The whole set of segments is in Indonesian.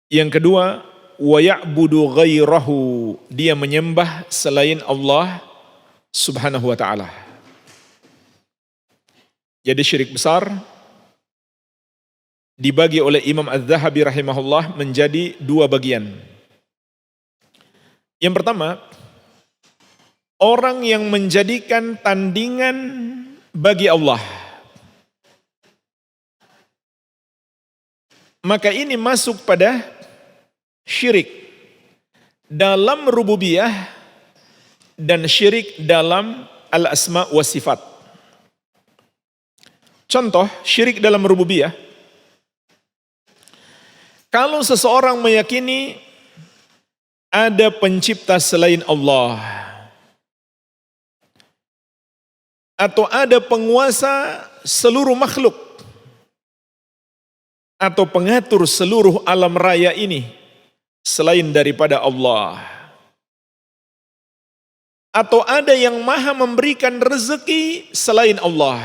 Yang kedua, wa ya'budu ghairahu, dia menyembah selain Allah Subhanahu wa taala. Jadi syirik besar dibagi oleh Imam Az-Zahabi rahimahullah menjadi dua bagian. Yang pertama, orang yang menjadikan tandingan bagi Allah. Maka ini masuk pada syirik dalam rububiyah dan syirik dalam al-asma wa sifat. Contoh, syirik dalam rububiyah. Kalau seseorang meyakini ada pencipta selain Allah, atau ada penguasa seluruh makhluk, atau pengatur seluruh alam raya ini selain daripada Allah, atau ada yang maha memberikan rezeki selain Allah,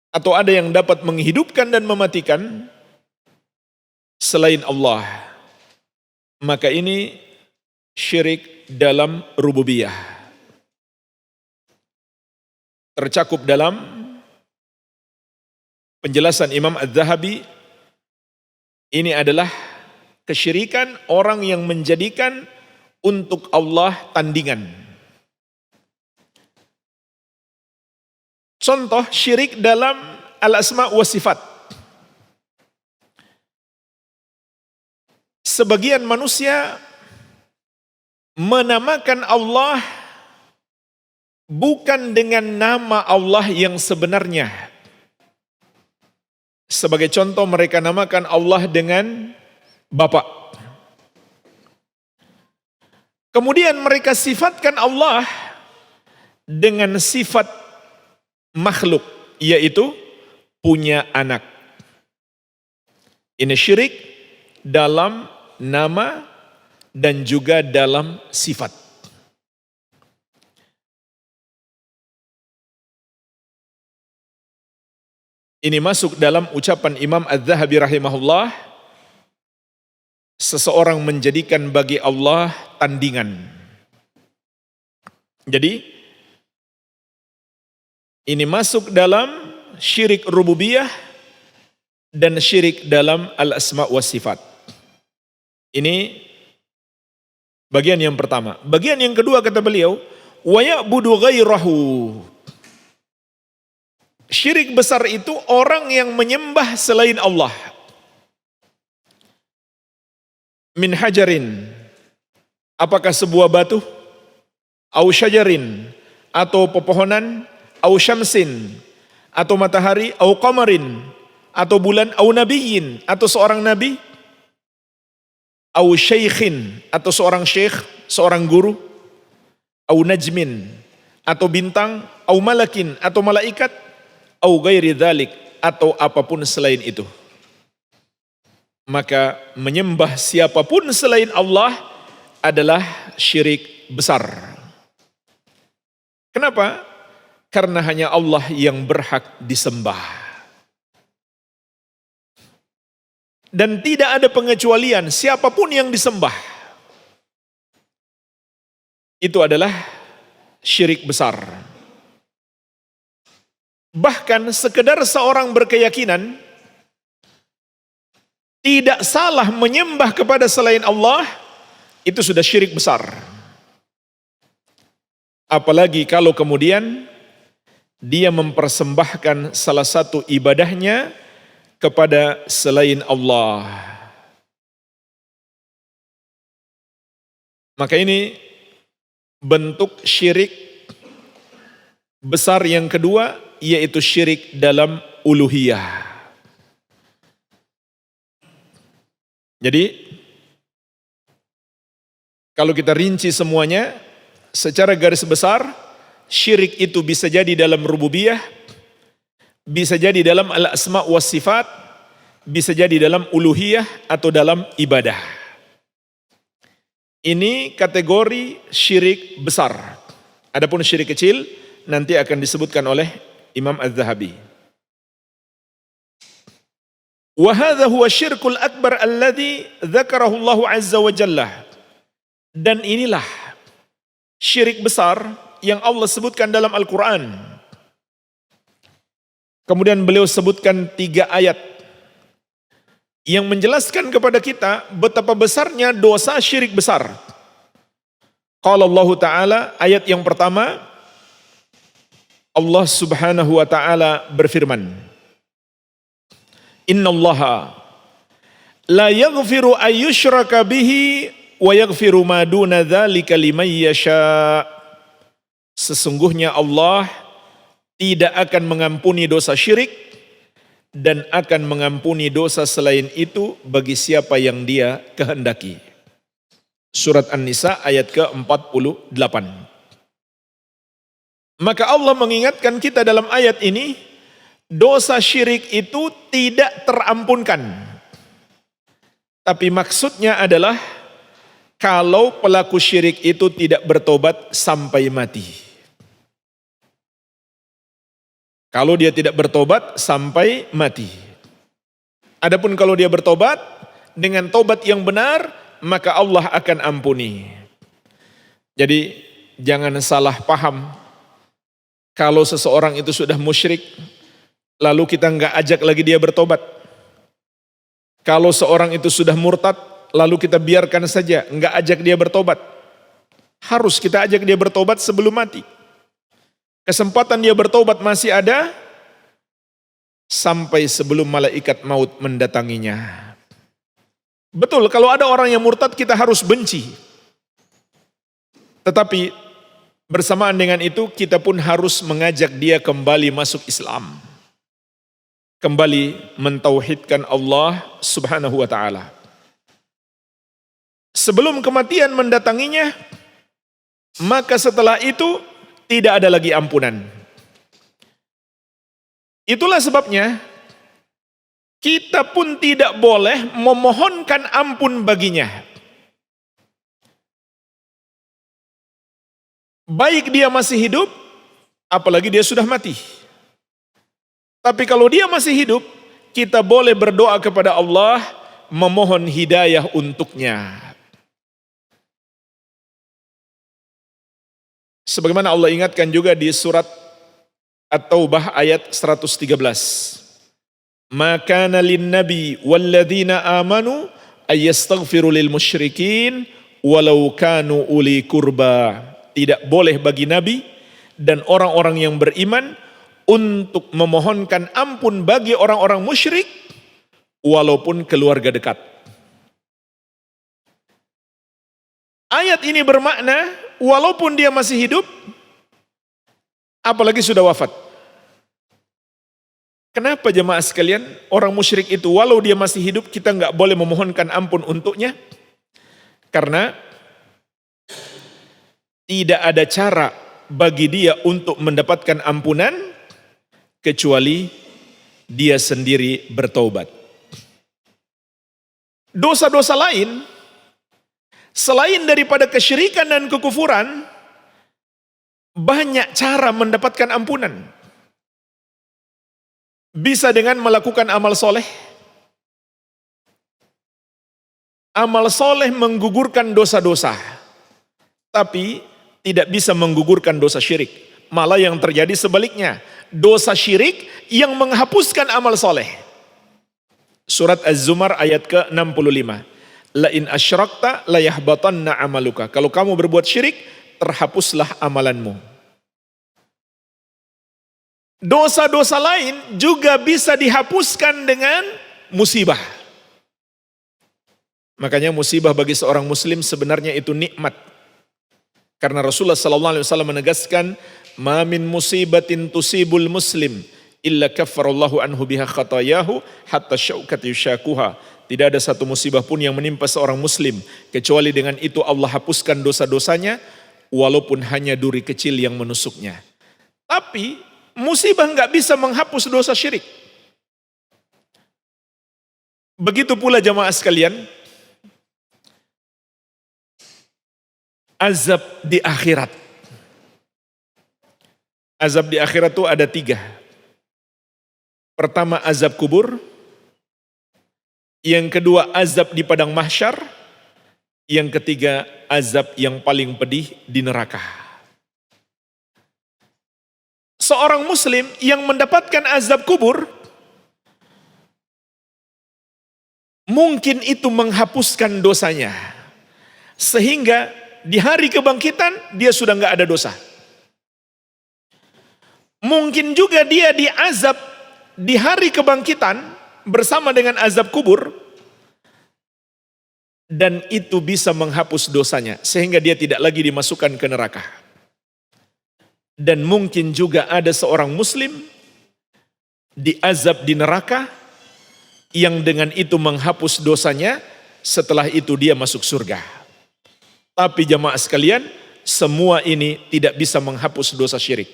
atau ada yang dapat menghidupkan dan mematikan selain Allah, maka ini syirik dalam rububiyah. Tercakup dalam penjelasan Imam Az-Zahabi, ini adalah kesyirikan orang yang menjadikan untuk Allah tandingan. Contoh syirik dalam al-asma wa sifat. Sebagian manusia menamakan Allah bukan dengan nama Allah yang sebenarnya. Sebagai contoh, mereka namakan Allah dengan Bapa. Kemudian mereka sifatkan Allah dengan sifat makhluk, yaitu punya anak. Ini syirik dalam nama dan juga dalam sifat. Ini masuk dalam ucapan Imam Az-Zahabi rahimahullah, seseorang menjadikan bagi Allah tandingan. Jadi ini masuk dalam syirik rububiyah dan syirik dalam al-asma wa sifat. Ini bagian yang pertama. Bagian yang kedua kata beliau, wa ya'budu ghairahu. Syirik besar itu orang yang menyembah selain Allah. Min hajarin, apakah sebuah batu? Au syajarin, atau pepohonan? Au syamsin, atau matahari? Au qamarin, atau bulan? Au nabiyyin, atau seorang nabi? Au syaikhin, atau seorang syekh, seorang guru? Au najmin, atau bintang? Au malakin, atau malaikat? Au ghairi dzalik, atau apapun selain itu. Maka menyembah siapapun selain Allah adalah syirik besar. Kenapa? Karena hanya Allah yang berhak disembah. Dan tidak ada pengecualian, siapapun yang disembah itu adalah syirik besar. Bahkan sekedar seorang berkeyakinan tidak salah menyembah kepada selain Allah, itu sudah syirik besar. Apalagi kalau kemudian dia mempersembahkan salah satu ibadahnya kepada selain Allah. Maka ini bentuk syirik besar yang kedua, yaitu syirik dalam uluhiyah. Jadi kalau kita rinci semuanya secara garis besar, syirik itu bisa jadi dalam rububiyah, bisa jadi dalam al-asma wa sifat, bisa jadi dalam uluhiyah atau dalam ibadah. Ini kategori syirik besar. Adapun syirik kecil nanti akan disebutkan oleh Imam Az-Zahabi. Wa hadza huwa syirkul akbar alladzi dzakarahu Allah azza wa jalla. Dan inilah syirik besar yang Allah sebutkan dalam Al-Quran. Kemudian beliau sebutkan 3 ayat yang menjelaskan kepada kita betapa besarnya dosa syirik besar. Qala Allah Ta'ala, ayat yang pertama, Allah Subhanahu wa Ta'ala berfirman, Innallaha la yaghfiru ayyushraka bihi wa yaghfiru ma duna dzalika liman yasha. Sesungguhnya Allah tidak akan mengampuni dosa syirik dan akan mengampuni dosa selain itu bagi siapa yang Dia kehendaki. Surat An-Nisa ayat ke-48. Maka Allah mengingatkan kita dalam ayat ini, dosa syirik itu tidak terampunkan. Tapi maksudnya adalah kalau pelaku syirik itu tidak bertobat sampai mati. Kalau dia tidak bertobat sampai mati. Adapun kalau dia bertobat dengan tobat yang benar, maka Allah akan ampuni. Jadi jangan salah paham. Kalau seseorang itu sudah musyrik, lalu kita enggak ajak lagi dia bertobat. Kalau seorang itu sudah murtad, lalu kita biarkan saja, enggak ajak dia bertobat. Harus kita ajak dia bertobat sebelum mati. Kesempatan dia bertobat masih ada sampai sebelum malaikat maut mendatanginya. Betul, kalau ada orang yang murtad kita harus benci. Tetapi bersamaan dengan itu kita pun harus mengajak dia kembali masuk Islam. Kembali mentauhidkan Allah Subhanahu wa Ta'ala. Sebelum kematian mendatanginya, maka setelah itu tidak ada lagi ampunan. Itulah sebabnya kita pun tidak boleh memohonkan ampun baginya. Baik dia masih hidup, apalagi dia sudah mati. Tapi kalau dia masih hidup, kita boleh berdoa kepada Allah, memohon hidayah untuknya. Sebagaimana Allah ingatkan juga di surat At-Taubah ayat 113. Ma kana lin-nabi walladzina amanu ayastaghfiru lil musyrikin walau kanu uli kurba. Tidak boleh bagi nabi dan orang-orang yang beriman untuk memohonkan ampun bagi orang-orang musyrik walaupun keluarga dekat. Ayat ini bermakna walaupun dia masih hidup, apalagi sudah wafat. Kenapa jemaah sekalian, orang musyrik itu walau dia masih hidup kita nggak boleh memohonkan ampun untuknya? Karena tidak ada cara bagi dia untuk mendapatkan ampunan kecuali dia sendiri bertaubat. Dosa-dosa lain selain daripada kesyirikan dan kekufuran, banyak cara mendapatkan ampunan. Bisa dengan melakukan amal soleh. Amal soleh menggugurkan dosa-dosa, tapi tidak bisa menggugurkan dosa syirik. Malah yang terjadi sebaliknya, dosa syirik yang menghapuskan amal soleh. Surat Az-Zumar ayat ke-65. La in asyrakta la yahbatanna amaluka. Kalau kamu berbuat syirik, terhapuslah amalanmu. Dosa-dosa lain juga bisa dihapuskan dengan musibah. Makanya musibah bagi seorang muslim sebenarnya itu nikmat. Karena Rasulullah SAW menegaskan, ma min musibatin tusibul muslim illa kaffarallahu anhu biha khatayahu hatta syaukat yushakuha. Tidak ada satu musibah pun yang menimpa seorang muslim kecuali dengan itu Allah hapuskan dosa-dosanya walaupun hanya duri kecil yang menusuknya. Tapi musibah nggak bisa menghapus dosa syirik. Begitu pula jamaah sekalian, azab di akhirat. Azab di akhirat itu ada 3. Pertama azab kubur, Yang kedua, azab di padang mahsyar. Yang ketiga, azab yang paling pedih di neraka. Seorang muslim yang mendapatkan azab kubur, mungkin itu menghapuskan dosanya. Sehingga di hari kebangkitan dia sudah nggak ada dosa. Mungkin juga dia diazab di hari kebangkitan bersama dengan azab kubur, dan itu bisa menghapus dosanya sehingga dia tidak lagi dimasukkan ke neraka. Dan mungkin juga ada seorang muslim diazab di neraka yang dengan itu menghapus dosanya, setelah itu dia masuk surga. Tapi jamaah sekalian, semua ini tidak bisa menghapus dosa syirik.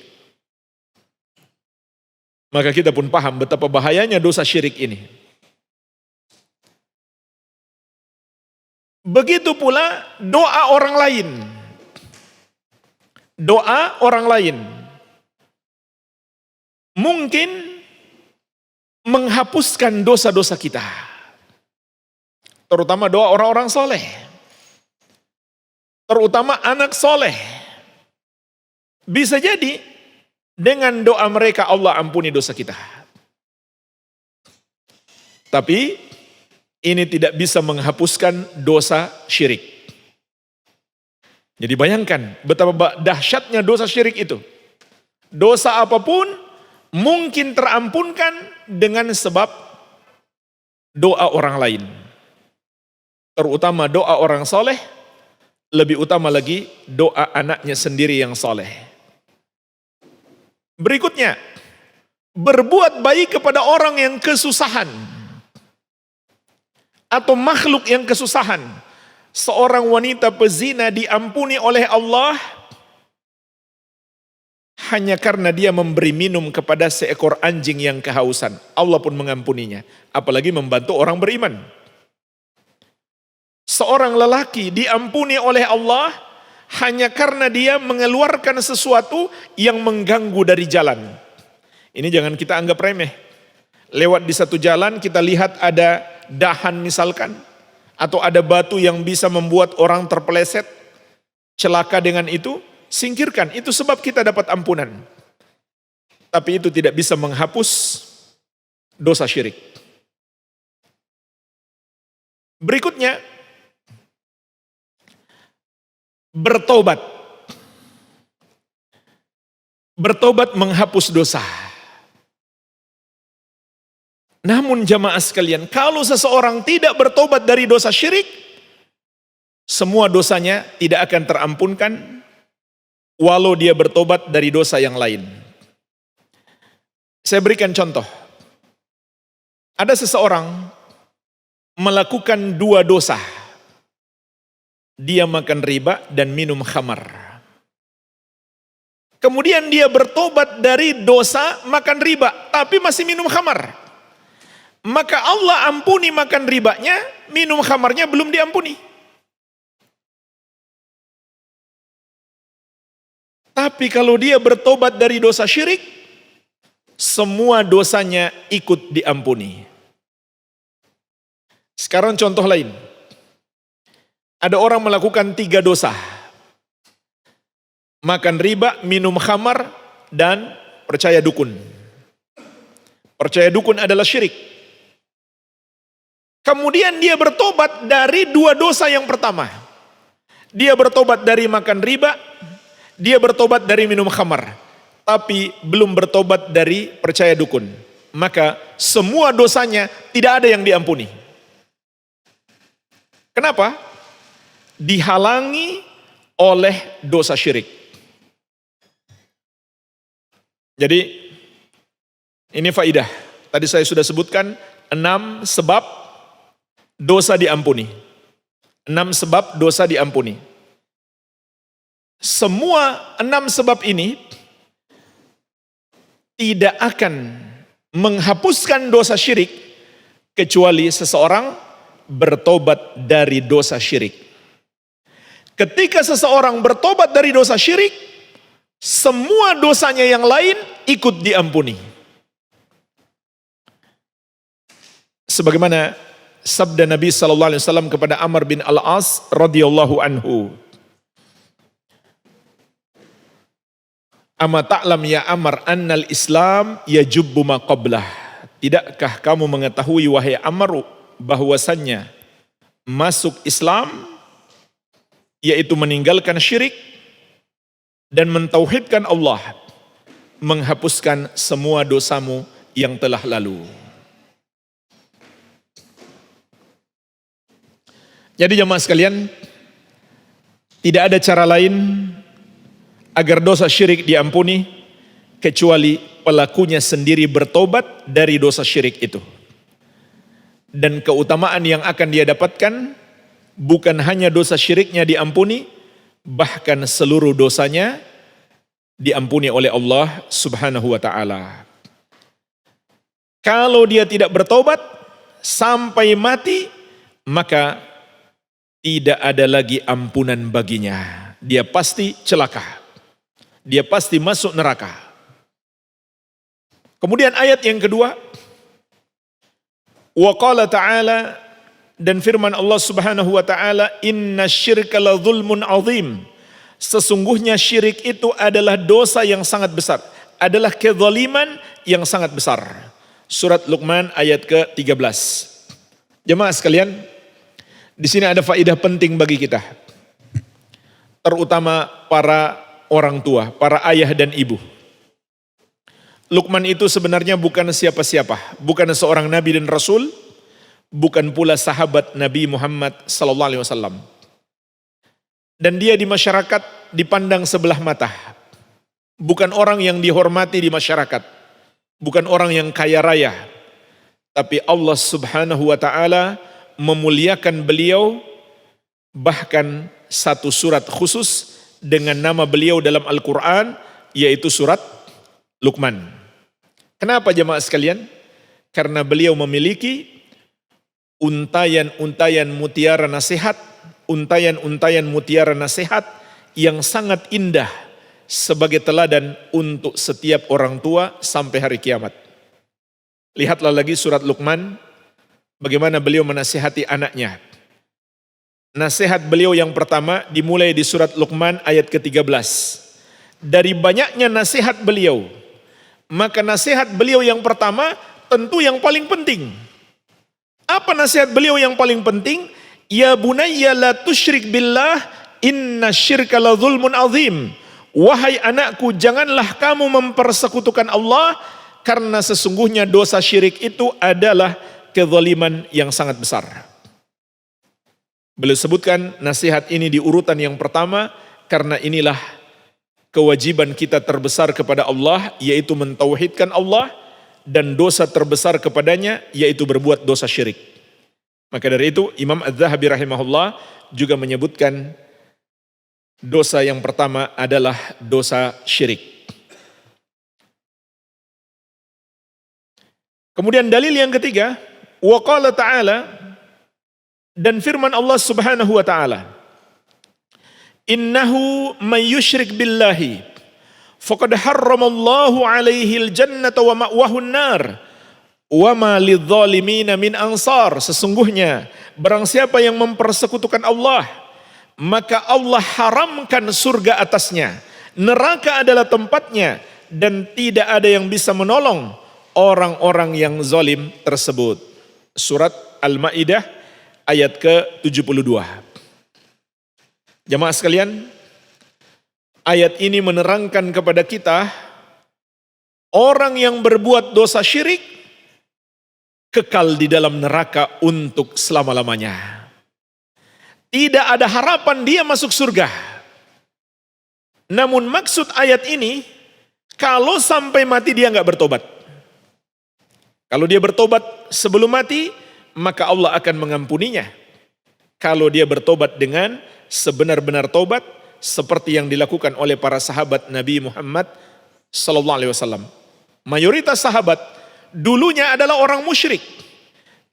Maka kita pun paham betapa bahayanya dosa syirik ini. Begitu pula doa orang lain. Doa orang lain mungkin menghapuskan dosa-dosa kita. Terutama doa orang-orang soleh. Terutama anak soleh. Bisa jadi dengan doa mereka Allah ampuni dosa kita. Tapi ini tidak bisa menghapuskan dosa syirik. Jadi bayangkan betapa dahsyatnya dosa syirik itu. Dosa apapun mungkin terampunkan dengan sebab doa orang lain. Terutama doa orang soleh, lebih utama lagi doa anaknya sendiri yang soleh. Berikutnya, berbuat baik kepada orang yang kesusahan atau makhluk yang kesusahan. Seorang wanita pezina diampuni oleh Allah hanya karena dia memberi minum kepada seekor anjing yang kehausan. Allah pun mengampuninya, apalagi membantu orang beriman. Seorang lelaki diampuni oleh Allah hanya karena dia mengeluarkan sesuatu yang mengganggu dari jalan. Ini jangan kita anggap remeh. Lewat di satu jalan kita lihat ada dahan misalkan, atau ada batu yang bisa membuat orang terpeleset, celaka dengan itu, singkirkan. Itu sebab kita dapat ampunan. Tapi itu tidak bisa menghapus dosa syirik. Berikutnya, bertobat. Bertobat menghapus dosa. Namun jamaah sekalian, kalau seseorang tidak bertobat dari dosa syirik, semua dosanya tidak akan terampunkan walau dia bertobat dari dosa yang lain. Saya berikan contoh. Ada seseorang melakukan dua dosa. Dia makan riba dan minum khamar. Kemudian dia bertobat dari dosa makan riba, tapi masih minum khamar. Maka Allah ampuni makan ribanya, minum khamarnya belum diampuni. Tapi kalau dia bertobat dari dosa syirik, semua dosanya ikut diampuni. Sekarang contoh lain. Ada orang melakukan 3 dosa. Makan riba, minum khamar, dan percaya dukun. Percaya dukun adalah syirik. Kemudian dia bertobat dari 2 dosa yang pertama. Dia bertobat dari makan riba, dia bertobat dari minum khamar, tapi belum bertobat dari percaya dukun. Maka semua dosanya tidak ada yang diampuni. Kenapa? Dihalangi oleh dosa syirik. Jadi ini faidah. Tadi saya sudah sebutkan 6 sebab dosa diampuni. 6 sebab dosa diampuni. Semua 6 sebab ini tidak akan menghapuskan dosa syirik kecuali seseorang bertobat dari dosa syirik. Ketika seseorang bertobat dari dosa syirik, semua dosanya yang lain ikut diampuni. Sebagaimana sabda Nabi sallallahu alaihi wasallam kepada Amr bin Al-As radhiyallahu anhu. Ama ta'lam ya Amr annal Islam yajubbu ma qablah. Tidakkah kamu mengetahui wahai Amr bahwasannya masuk Islam yaitu meninggalkan syirik dan mentauhidkan Allah, menghapuskan semua dosamu yang telah lalu. Jadi jemaah sekalian, tidak ada cara lain agar dosa syirik diampuni kecuali pelakunya sendiri bertobat dari dosa syirik itu. Dan keutamaan yang akan dia dapatkan bukan hanya dosa syiriknya diampuni, bahkan seluruh dosanya diampuni oleh Allah Subhanahu wa taala. Kalau dia tidak bertobat sampai mati, maka tidak ada lagi ampunan baginya. Dia pasti celaka. Dia pasti masuk neraka. Kemudian ayat yang kedua, wa qala ta'ala, dan firman Allah Subhanahu wa taala, inna syirka la dzulmun azim. Sesungguhnya syirik itu adalah dosa yang sangat besar, adalah kezaliman yang sangat besar. Surat Luqman ayat ke-13. Jemaah sekalian, di sini ada faedah penting bagi kita. Terutama para orang tua, para ayah dan ibu. Luqman itu sebenarnya bukan siapa-siapa, bukan seorang nabi dan rasul, bukan pula sahabat Nabi Muhammad sallallahu alaihi wasallam. Dan dia di masyarakat dipandang sebelah mata. Bukan orang yang dihormati di masyarakat, bukan orang yang kaya raya. Tapi Allah Subhanahu wa taala memuliakan beliau, bahkan satu surat khusus dengan nama beliau dalam Al-Quran, yaitu surat Luqman. Kenapa jemaah sekalian? Karena beliau memiliki untayan-untayan mutiara nasihat, untayan-untayan mutiara nasihat yang sangat indah sebagai teladan untuk setiap orang tua sampai hari kiamat. Lihatlah lagi surat Luqman, bagaimana beliau menasihati anaknya. Nasihat beliau yang pertama dimulai di surat Luqman ayat ke-13. Dari banyaknya nasihat beliau, maka nasihat beliau yang pertama tentu yang paling penting. Apa nasihat beliau yang paling penting? Ya bunayya la tusyrik billah inna syirka la dzulmun azim. Wahai anakku, janganlah kamu mempersekutukan Allah, karena sesungguhnya dosa syirik itu adalah kezaliman yang sangat besar. Beliau sebutkan nasihat ini di urutan yang pertama karena inilah kewajiban kita terbesar kepada Allah, yaitu mentauhidkan Allah, dan dosa terbesar kepadanya yaitu berbuat dosa syirik. Maka dari itu Imam Az-Zahabi rahimahullah juga menyebutkan dosa yang pertama adalah dosa syirik. Kemudian dalil yang ketiga, wa qala ta'ala, dan firman Allah Subhanahu wa taala, innahu may yusyrik billahi faqad harramallahu alaihil jannata wa ma'wahun nar wa ma lidzalimina min ansar. Sesungguhnya barang siapa yang mempersekutukan Allah, maka Allah haramkan surga atasnya, neraka adalah tempatnya, dan tidak ada yang bisa menolong orang-orang yang zalim tersebut. Surat Al-Maidah ayat ke-72. Jamaah sekalian, ayat ini menerangkan kepada kita, orang yang berbuat dosa syirik kekal di dalam neraka untuk selama-lamanya. Tidak ada harapan dia masuk surga. Namun maksud ayat ini, kalau sampai mati dia nggak bertobat. Kalau dia bertobat sebelum mati, maka Allah akan mengampuninya. Kalau dia bertobat dengan sebenar-benar tobat, seperti yang dilakukan oleh para sahabat Nabi Muhammad sallallahu alaihi wasallam. Mayoritas sahabat dulunya adalah orang musyrik,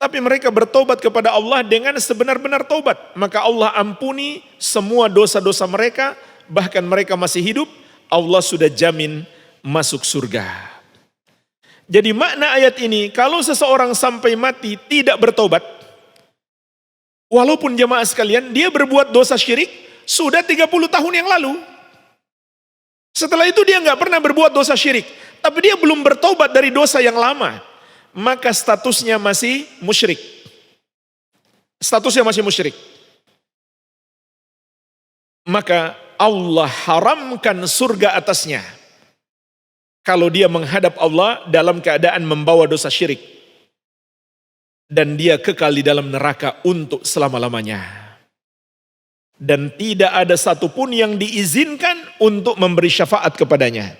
tapi mereka bertobat kepada Allah dengan sebenar-benar tobat, maka Allah ampuni semua dosa-dosa mereka. Bahkan mereka masih hidup, Allah sudah jamin masuk surga. Jadi makna ayat ini, kalau seseorang sampai mati tidak bertobat, Walaupun jemaah sekalian, dia berbuat dosa syirik sudah 30 tahun yang lalu. Setelah itu dia nggak pernah berbuat dosa syirik. Tapi dia belum bertobat dari dosa yang lama. Maka statusnya masih musyrik. Statusnya masih musyrik. Maka Allah haramkan surga atasnya. Kalau dia menghadap Allah dalam keadaan membawa dosa syirik. Dan dia kekal di dalam neraka untuk selama-lamanya. Dan tidak ada satupun yang diizinkan untuk memberi syafaat kepadanya.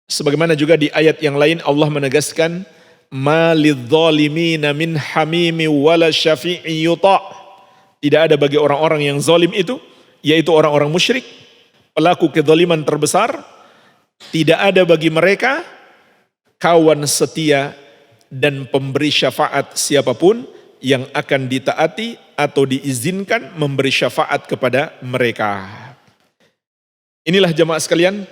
Sebagaimana juga di ayat yang lain Allah menegaskan, ma lidzalimina min hamimi wala syafi'i yuta'. Tidak ada bagi orang-orang yang zalim itu, yaitu orang-orang musyrik, pelaku kezaliman terbesar, tidak ada bagi mereka kawan setia dan pemberi syafaat siapapun yang akan ditaati atau diizinkan memberi syafaat kepada mereka. Inilah jemaah sekalian,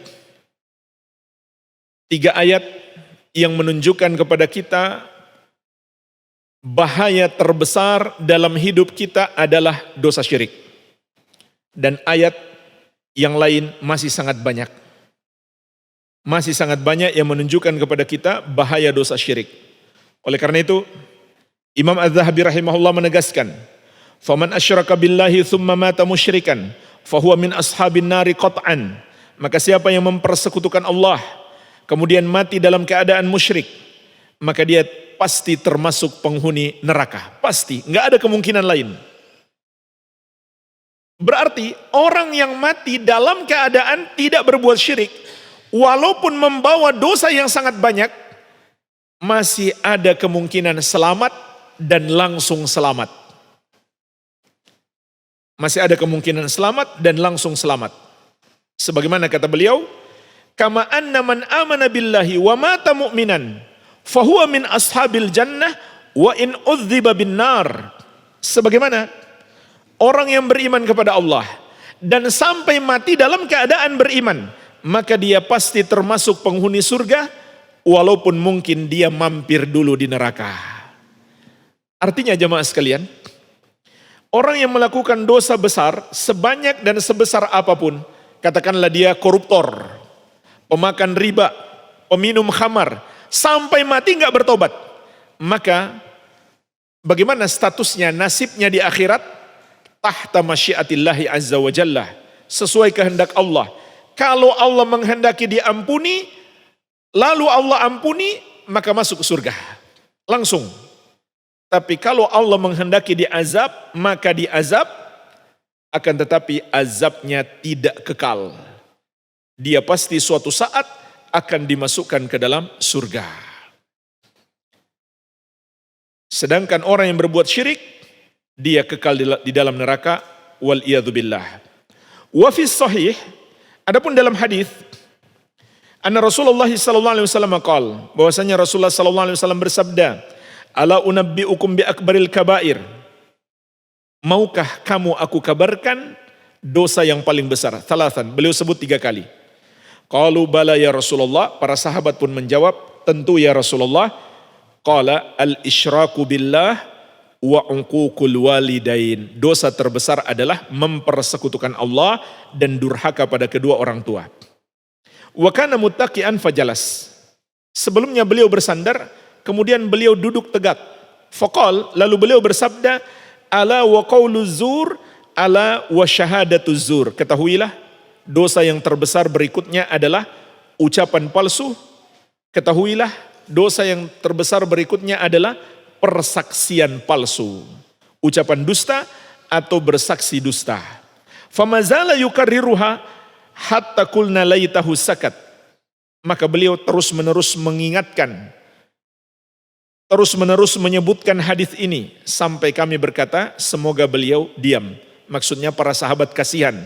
3 ayat yang menunjukkan kepada kita bahaya terbesar dalam hidup kita adalah dosa syirik. Dan ayat yang lain masih sangat banyak. Masih sangat banyak yang menunjukkan kepada kita bahaya dosa syirik. Oleh karena itu, Imam Az-Zahabi rahimahullah menegaskan, "Faman asyraka billahi thumma mata musyrikan, fahuwa min ashabin nari qat'an." Maka siapa yang mempersekutukan Allah, kemudian mati dalam keadaan musyrik, maka dia pasti termasuk penghuni neraka. Pasti, nggak ada kemungkinan lain. Berarti orang yang mati dalam keadaan tidak berbuat syirik, walaupun membawa dosa yang sangat banyak, masih ada kemungkinan selamat dan langsung selamat. Masih ada kemungkinan selamat dan langsung selamat. Sebagaimana kata beliau, kama anna man amana billahi wa mata mu'minan fahuwa min ashabil jannah wa in udziba bin nar. Sebagaimana orang yang beriman kepada Allah dan sampai mati dalam keadaan beriman, maka dia pasti termasuk penghuni surga walaupun mungkin dia mampir dulu di neraka. Artinya jemaah sekalian, orang yang melakukan dosa besar sebanyak dan sebesar apapun, katakanlah dia koruptor, pemakan riba, peminum khamar, sampai mati nggak bertobat, maka bagaimana statusnya, nasibnya di akhirat? Tahta masyiatillahi azza wa jalla, sesuai kehendak Allah. Kalau Allah menghendaki diampuni, lalu Allah ampuni, maka masuk surga langsung. Tapi kalau Allah menghendaki diazab, maka diazab, akan tetapi azabnya tidak kekal. Dia pasti suatu saat akan dimasukkan ke dalam surga. Sedangkan orang yang berbuat syirik, dia kekal di dalam neraka, wal iyadzubillah. Wa fis sahih, adapun dalam hadis, anna Rasulullah sallallahu alaihi wasallam qaal, bahwasanya Rasulullah sallallahu alaihi wasallam bersabda, ala unabbiukum bi akbaril kabair. Maukah kamu aku kabarkan dosa yang paling besar? Thalathan, beliau sebut 3 kali. Qalu bala ya Rasulullah, para sahabat pun menjawab, tentu ya Rasulullah. Qala al-isyraku billah wa uququl walidain. Dosa terbesar adalah mempersekutukan Allah dan durhaka pada kedua orang tua. Wa kana muttaqian fajalas. Sebelumnya beliau bersandar, kemudian beliau duduk tegak. Faqal, lalu beliau bersabda, ala wa qaulu zur, ala wa syahadatu zur. Ketahuilah, dosa yang terbesar berikutnya adalah ucapan palsu. Ketahuilah, dosa yang terbesar berikutnya adalah persaksian palsu. Ucapan dusta atau bersaksi dusta. Famazala yukarriruha hatta kulna laitahu sakat. Maka beliau terus-menerus mengingatkan, terus-menerus menyebutkan hadis ini sampai kami berkata semoga beliau diam. Maksudnya para sahabat kasihan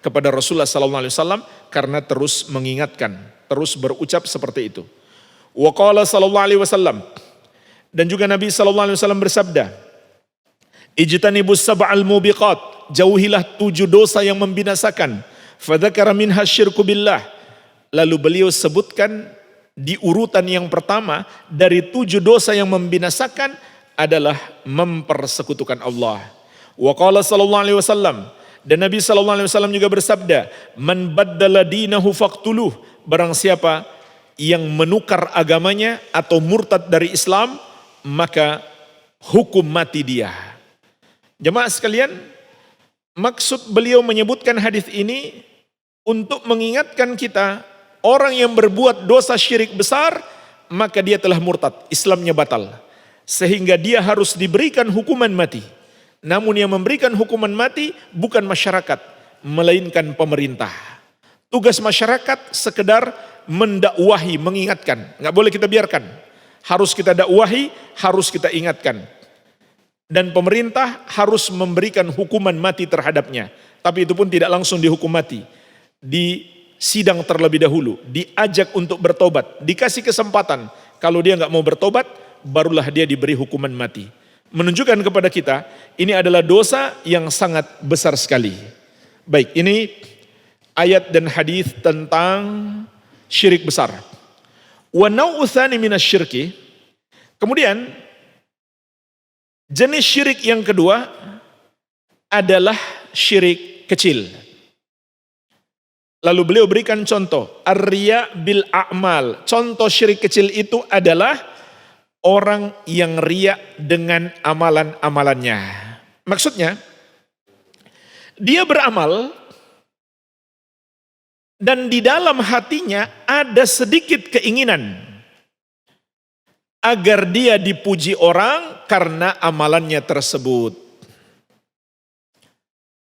kepada Rasulullah sallallahu alaihi wasallam karena terus mengingatkan, terus berucap seperti itu. Wa qala sallallahu alaihi wasallam, dan juga Nabi sallallahu alaihi wasallam bersabda, ijtanibus sab'al mubiqat, jauhilah 7 dosa yang membinasakan. Fadzakara minha syirku billah. Lalu beliau sebutkan di urutan yang pertama dari 7 dosa yang membinasakan adalah mempersekutukan Allah. Wa qala sallallahu alaihi wasallam, dan Nabi sallallahu alaihi wasallam juga bersabda, "Man baddala dinahu faqtuluh." Barang siapa yang menukar agamanya atau murtad dari Islam, maka hukum mati dia. Jemaah sekalian, maksud beliau menyebutkan hadis ini untuk mengingatkan kita, orang yang berbuat dosa syirik besar, maka dia telah murtad, Islamnya batal. Sehingga dia harus diberikan hukuman mati. Namun yang memberikan hukuman mati bukan masyarakat, melainkan pemerintah. Tugas masyarakat sekedar mendakwahi, mengingatkan. Nggak boleh kita biarkan. Harus kita dakwahi, harus kita ingatkan. Dan pemerintah harus memberikan hukuman mati terhadapnya. Tapi itu pun tidak langsung dihukum mati. Di sidang terlebih dahulu, diajak untuk bertobat, dikasih kesempatan. Kalau dia nggak mau bertobat, barulah dia diberi hukuman mati. Menunjukkan kepada kita, ini adalah dosa yang sangat besar sekali. Baik, ini ayat dan hadis tentang syirik besar. Wa nau'u tsani minasyirki. Kemudian jenis syirik yang kedua adalah syirik kecil. Lalu beliau berikan contoh, ar-riya bil a'mal. Contoh syirik kecil itu adalah orang yang riya dengan amalan-amalannya. Maksudnya, dia beramal dan di dalam hatinya ada sedikit keinginan agar dia dipuji orang karena amalannya tersebut.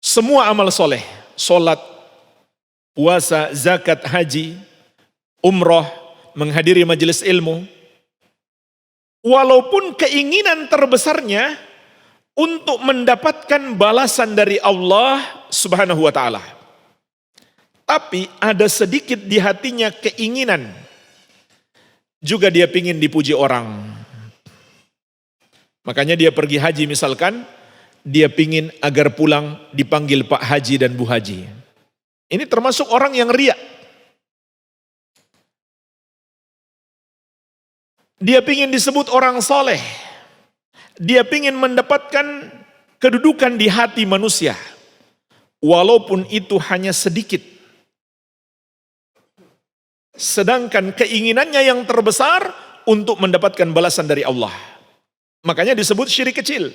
Semua amal soleh, solat, puasa, zakat, haji, umroh, menghadiri majelis ilmu, walaupun keinginan terbesarnya untuk mendapatkan balasan dari Allah Subhanahu wa taala. Tapi ada sedikit di hatinya keinginan juga dia pingin dipuji orang. Makanya dia pergi haji misalkan, dia pingin agar pulang dipanggil Pak Haji dan Bu Haji. Ini termasuk orang yang riya. Dia pingin disebut orang soleh. Dia pingin mendapatkan kedudukan di hati manusia. Walaupun itu hanya sedikit. Sedangkan keinginannya yang terbesar untuk mendapatkan balasan dari Allah. Makanya disebut syirik kecil.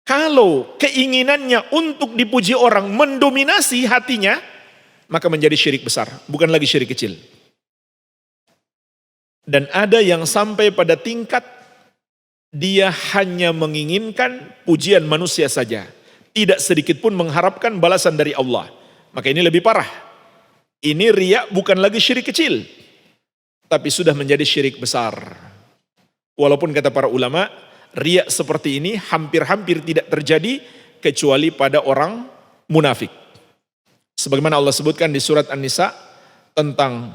Kalau keinginannya untuk dipuji orang mendominasi hatinya, maka menjadi syirik besar, bukan lagi syirik kecil. Dan ada yang sampai pada tingkat dia hanya menginginkan pujian manusia saja, tidak sedikit pun mengharapkan balasan dari Allah. Maka ini lebih parah. Ini riya bukan lagi syirik kecil, tapi sudah menjadi syirik besar. Walaupun kata para ulama, riya seperti ini hampir-hampir tidak terjadi kecuali pada orang munafik. Sebagaimana Allah sebutkan di surat An-Nisa tentang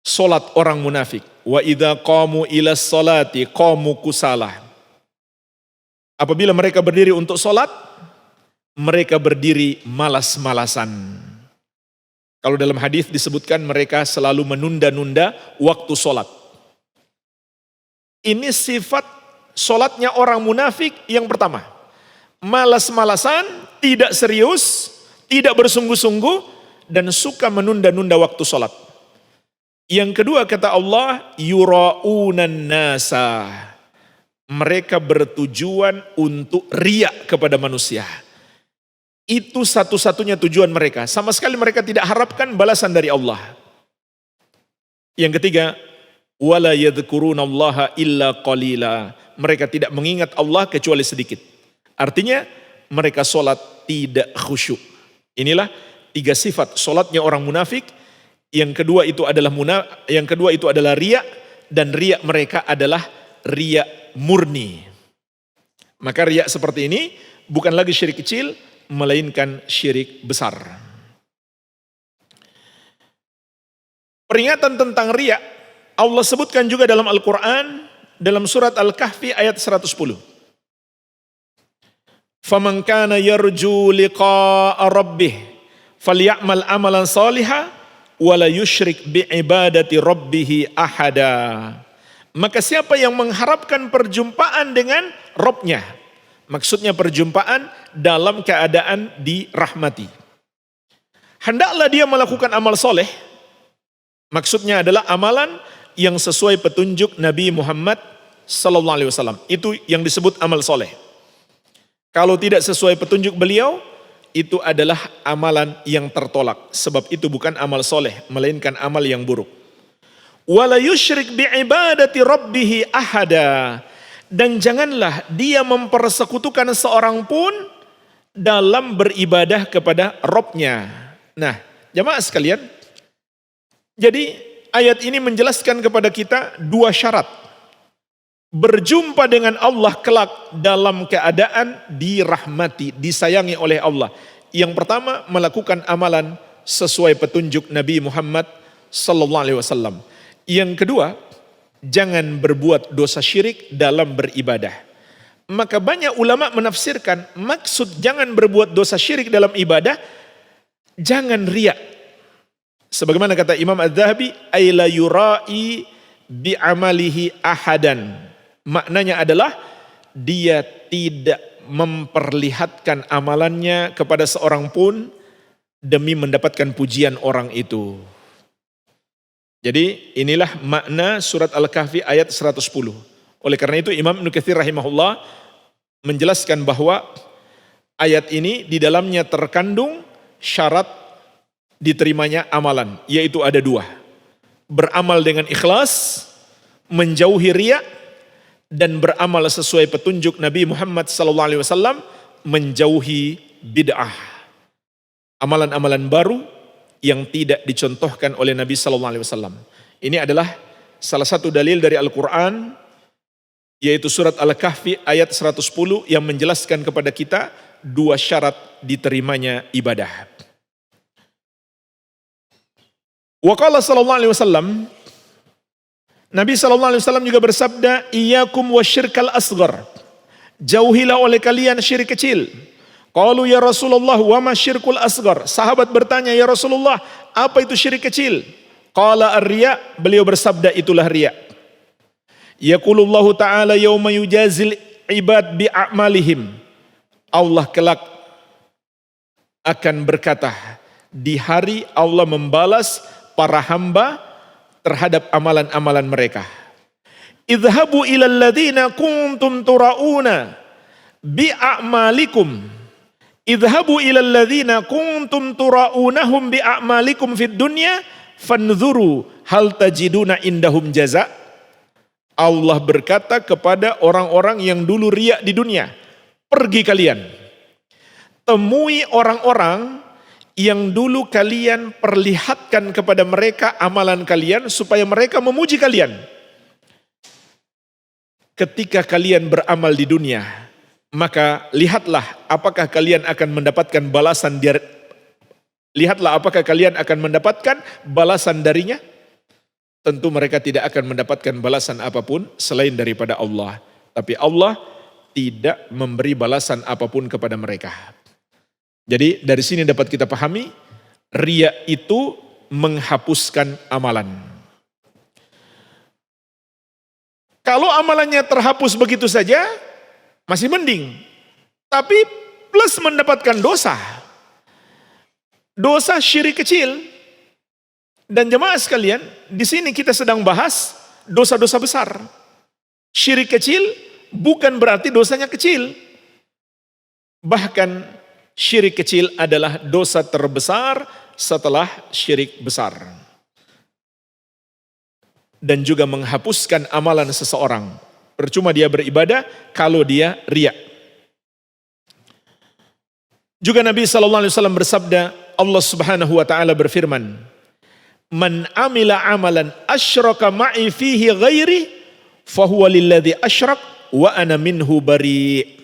solat orang munafik. Wa idza qamu ila sholati qamu kusalah. Apabila mereka berdiri untuk solat, mereka berdiri malas-malasan. Kalau dalam hadis disebutkan mereka selalu menunda-nunda waktu solat. Ini sifat solatnya orang munafik yang pertama. Malas-malasan, tidak serius, tidak bersungguh-sungguh, dan suka menunda-nunda waktu solat. Yang kedua kata Allah, yura'unan nasa. Mereka bertujuan untuk riya kepada manusia. Itu satu-satunya tujuan mereka. Sama sekali mereka tidak harapkan balasan dari Allah. Yang ketiga, wala yadhkurunallaha illa qalila. Mereka tidak mengingat Allah kecuali sedikit. Artinya mereka solat tidak khusyuk. Inilah tiga sifat solatnya orang munafik. Yang kedua itu adalah riya, dan riya mereka adalah riya murni. Maka riya seperti ini bukan lagi syirik kecil, melainkan syirik besar. Peringatan tentang riya Allah sebutkan juga dalam Al-Quran, dalam surat Al-Kahfi ayat 110. Faman kana yarju liqa'a rabbih falya'mal amalan salihah wala yusyrik bi'ibadati rabbih ahada. Maka siapa yang mengharapkan perjumpaan dengan Robnya, maksudnya perjumpaan dalam keadaan dirahmati, hendaklah dia melakukan amal soleh. Maksudnya adalah amalan yang sesuai petunjuk Nabi Muhammad sallallahu alaihi wasallam. Itu yang disebut amal soleh. Kalau tidak sesuai petunjuk beliau, itu adalah amalan yang tertolak. Sebab itu bukan amal soleh, melainkan amal yang buruk. Wala yusyrik bi'ibadati rabbih ahada. Dan janganlah dia mempersekutukan seorang pun dalam beribadah kepada Robnya. Nah, jamaah sekalian, jadi ayat ini menjelaskan kepada kita dua syarat berjumpa dengan Allah kelak dalam keadaan dirahmati, disayangi oleh Allah. Yang pertama, melakukan amalan sesuai petunjuk Nabi Muhammad sallallahu alaihi wasallam. Yang kedua, jangan berbuat dosa syirik dalam beribadah. Maka banyak ulama menafsirkan maksud jangan berbuat dosa syirik dalam ibadah, jangan riya. Sebagaimana kata Imam Az-Zahabi, ay la yura'i bi'amalihi ahadan. Maknanya adalah dia tidak memperlihatkan amalannya kepada seorang pun demi mendapatkan pujian orang itu. Jadi inilah makna surat Al-Kahfi ayat 110. Oleh karena itu Imam Ibnu Katsir rahimahullah menjelaskan bahwa ayat ini di dalamnya terkandung syarat diterimanya amalan, yaitu ada dua. Beramal dengan ikhlas, menjauhi riya, dan beramal sesuai petunjuk Nabi Muhammad SAW, menjauhi bid'ah. Amalan-amalan baru yang tidak dicontohkan oleh Nabi SAW. Ini adalah salah satu dalil dari Al-Quran, yaitu surat Al-Kahfi ayat 110 yang menjelaskan kepada kita dua syarat diterimanya ibadah. Wa qala sallallahu alaihi wasallam, Nabi sallallahu alaihi wasallam juga bersabda, iyyakum wasyirkal asghar. Jauhilah oleh kalian syirik kecil. Qalu ya Rasulullah wa ma syirkul asghar? Sahabat bertanya, ya Rasulullah, apa itu syirik kecil? Qala ar-riya, beliau bersabda itulah riya. Yaqulullahu ta'ala yauma yujazil ibad bi a'malihim. Allah kelak akan berkata, di hari Allah membalas para hamba terhadap amalan-amalan mereka. Idhabu ilal ladzina kuntum turauna bi a'malikum. Idhabu ilal ladzina kuntum turaunahum bi a'malikum fid dunya fanzuru hal tajiduna indahum jaza. Allah berkata kepada orang-orang yang dulu riya di dunia, pergi kalian, temui orang-orang yang dulu kalian perlihatkan kepada mereka amalan kalian supaya mereka memuji kalian. Ketika kalian beramal di dunia, maka lihatlah apakah kalian akan mendapatkan balasan darinya. Tentu mereka tidak akan mendapatkan balasan apapun selain daripada Allah. Tapi Allah tidak memberi balasan apapun kepada mereka. Jadi dari sini dapat kita pahami, riya itu menghapuskan amalan. Kalau amalannya terhapus begitu saja, masih mending. Tapi plus mendapatkan dosa. Dosa syirik kecil. Dan jemaah sekalian, di sini kita sedang bahas dosa-dosa besar. Syirik kecil bukan berarti dosanya kecil. Bahkan syirik kecil adalah dosa terbesar setelah syirik besar. Dan juga menghapuskan amalan seseorang. Percuma dia beribadah kalau dia riya. Juga Nabi SAW bersabda, Allah Subhanahu wa taala berfirman, man amila amalan asyraka ma'i fihi ghairi fahuwa lilladzi asyrak wa ana minhu bari.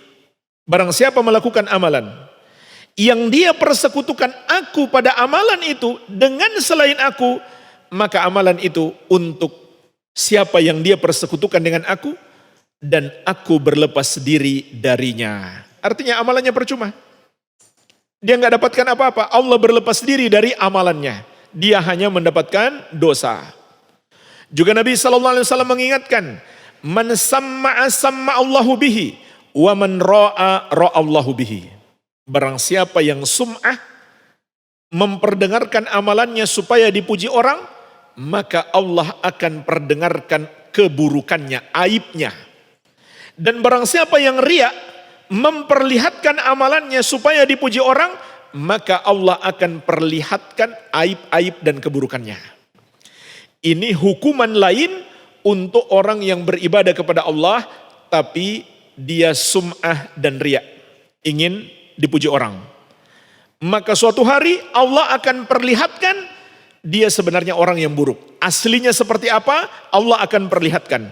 Barang siapa melakukan amalan yang dia persekutukan aku pada amalan itu dengan selain aku, maka amalan itu untuk siapa yang dia persekutukan dengan aku dan aku berlepas diri darinya. Artinya amalannya percuma. Dia nggak dapatkan apa-apa. Allah berlepas diri dari amalannya. Dia hanya mendapatkan dosa. Juga Nabi SAW mengingatkan, man samma'a samma'allahu bihi, wa man ra'a ra'allahu bihi. Barang siapa yang sum'ah, memperdengarkan amalannya supaya dipuji orang, maka Allah akan perdengarkan keburukannya, aibnya. Dan barang siapa yang riya, memperlihatkan amalannya supaya dipuji orang, maka Allah akan perlihatkan aib-aib dan keburukannya. Ini hukuman lain untuk orang yang beribadah kepada Allah, tapi dia sum'ah dan riya, ingin dipuji orang. Maka suatu hari Allah akan perlihatkan dia sebenarnya orang yang buruk. Aslinya seperti apa, Allah akan perlihatkan.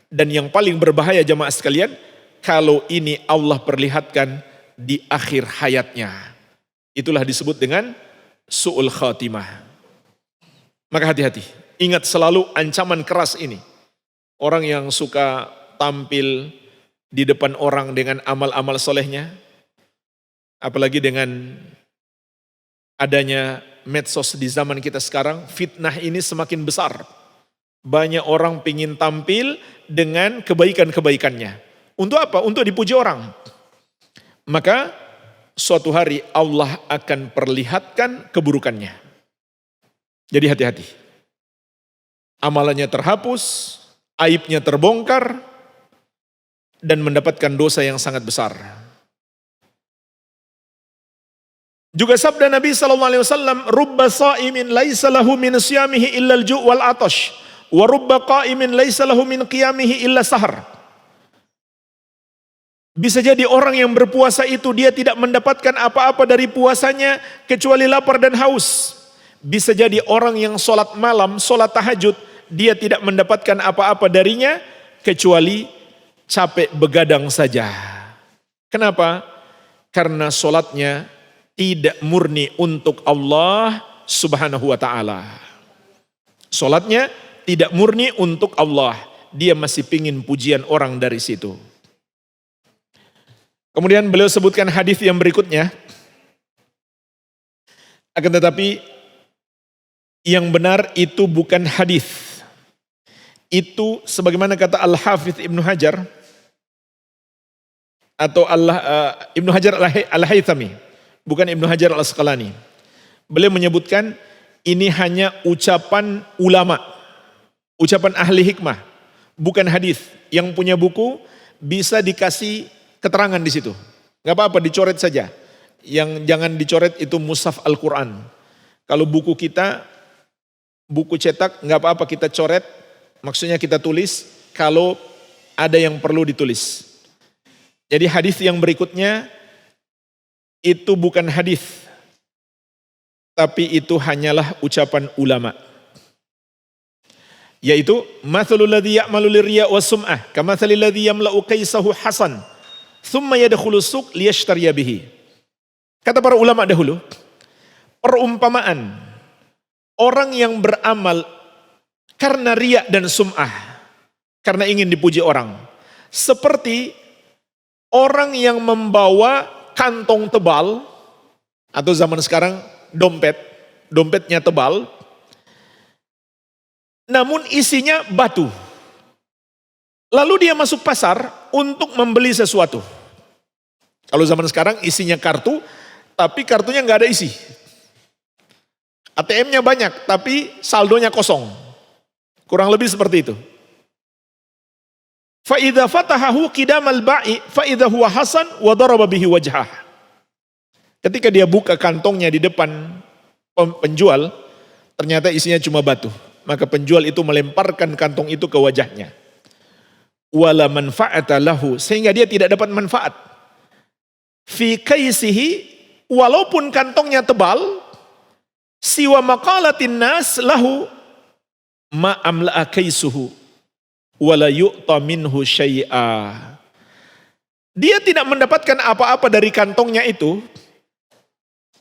Dan yang paling berbahaya jamaah sekalian, kalau ini Allah perlihatkan di akhir hayatnya. Itulah disebut dengan su'ul khatimah. Maka hati-hati, ingat selalu ancaman keras ini. Orang yang suka tampil di depan orang dengan amal-amal solehnya, apalagi dengan adanya medsos di zaman kita sekarang, fitnah ini semakin besar. Banyak orang pingin tampil dengan kebaikan-kebaikannya. Untuk apa? Untuk dipuji orang. Maka suatu hari Allah akan perlihatkan keburukannya. Jadi hati-hati. Amalannya terhapus, aibnya terbongkar, dan mendapatkan dosa yang sangat besar. Juga sabda Nabi SAW, rubba sa'imin laisa lahu min siyamihi illa al-ju' wal atash, wa rubba qa'imin laisa lahu min qiyamihi illa sahar. Bisa jadi orang yang berpuasa itu dia tidak mendapatkan apa-apa dari puasanya kecuali lapar dan haus. Bisa jadi orang yang sholat malam, sholat tahajud, dia tidak mendapatkan apa-apa darinya kecuali capek begadang saja. Kenapa? Karena sholatnya tidak murni untuk Allah Subhanahu wa ta'ala. Sholatnya tidak murni untuk Allah. Dia masih pingin pujian orang dari situ. Kemudian beliau sebutkan hadis yang berikutnya. Akan tetapi yang benar itu bukan hadis. Itu sebagaimana kata Al-Hafidh Ibnu Hajar atau Ibnu Hajar Al-Haythami, bukan Ibnu Hajar Al-Asqalani. Beliau menyebutkan ini hanya ucapan ulama, ucapan ahli hikmah, bukan hadis. Yang punya buku bisa dikasih keterangan di situ. Gak apa-apa, dicoret saja. Yang jangan dicoret itu mushaf Al-Quran. Kalau buku kita, buku cetak, gak apa-apa kita coret. Maksudnya kita tulis kalau ada yang perlu ditulis. Jadi hadis yang berikutnya itu bukan hadis, tapi itu hanyalah ucapan ulama. Yaitu mathalul ladzi ya'malu liriya wa sum'ah kamathalil ladzi yamla'u qaisahu hasan thumma yadkhulu suq liyashtariya bihi. Kata para ulama dahulu, perumpamaan orang yang beramal karena riya dan sum'ah, karena ingin dipuji orang, seperti orang yang membawa kantong tebal, atau zaman sekarang dompetnya tebal, namun isinya batu. Lalu dia masuk pasar untuk membeli sesuatu. Kalau zaman sekarang isinya kartu, tapi kartunya nggak ada isi. ATM-nya banyak, tapi saldonya kosong. Kurang lebih seperti itu. Fa'idha fatahahu kidamal ba'i fa'idha huwa hasan wa daraba bihi wajhah. Ketika dia buka kantongnya di depan penjual, ternyata isinya cuma batu. Maka penjual itu melemparkan kantong itu ke wajahnya. Wala manfa'ata lahu, sehingga dia tidak dapat manfaat. Fi kaisihi, walaupun kantongnya tebal, siwa maqalatin nas lahu ma amla'a kaisuhu wala yu'ta minhu syai'a. Dia tidak mendapatkan apa-apa dari kantongnya itu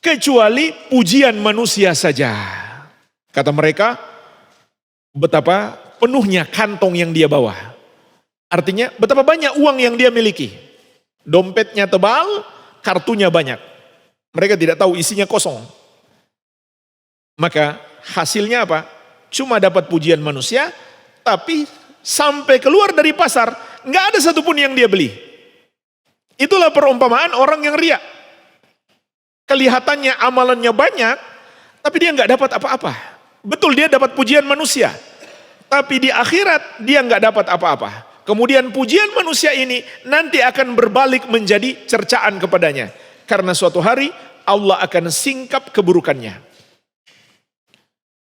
kecuali pujian manusia saja. Kata mereka, betapa penuhnya kantong yang dia bawa. Artinya betapa banyak uang yang dia miliki. Dompetnya tebal, kartunya banyak. Mereka tidak tahu isinya kosong. Maka hasilnya apa? Cuma dapat pujian manusia, tapi sampai keluar dari pasar, nggak ada satupun yang dia beli. Itulah perumpamaan orang yang riya. Kelihatannya amalannya banyak, tapi dia nggak dapat apa-apa. Betul, dia dapat pujian manusia, tapi di akhirat dia nggak dapat apa-apa. Kemudian pujian manusia ini nanti akan berbalik menjadi cercaan kepadanya. Karena suatu hari Allah akan singkap keburukannya.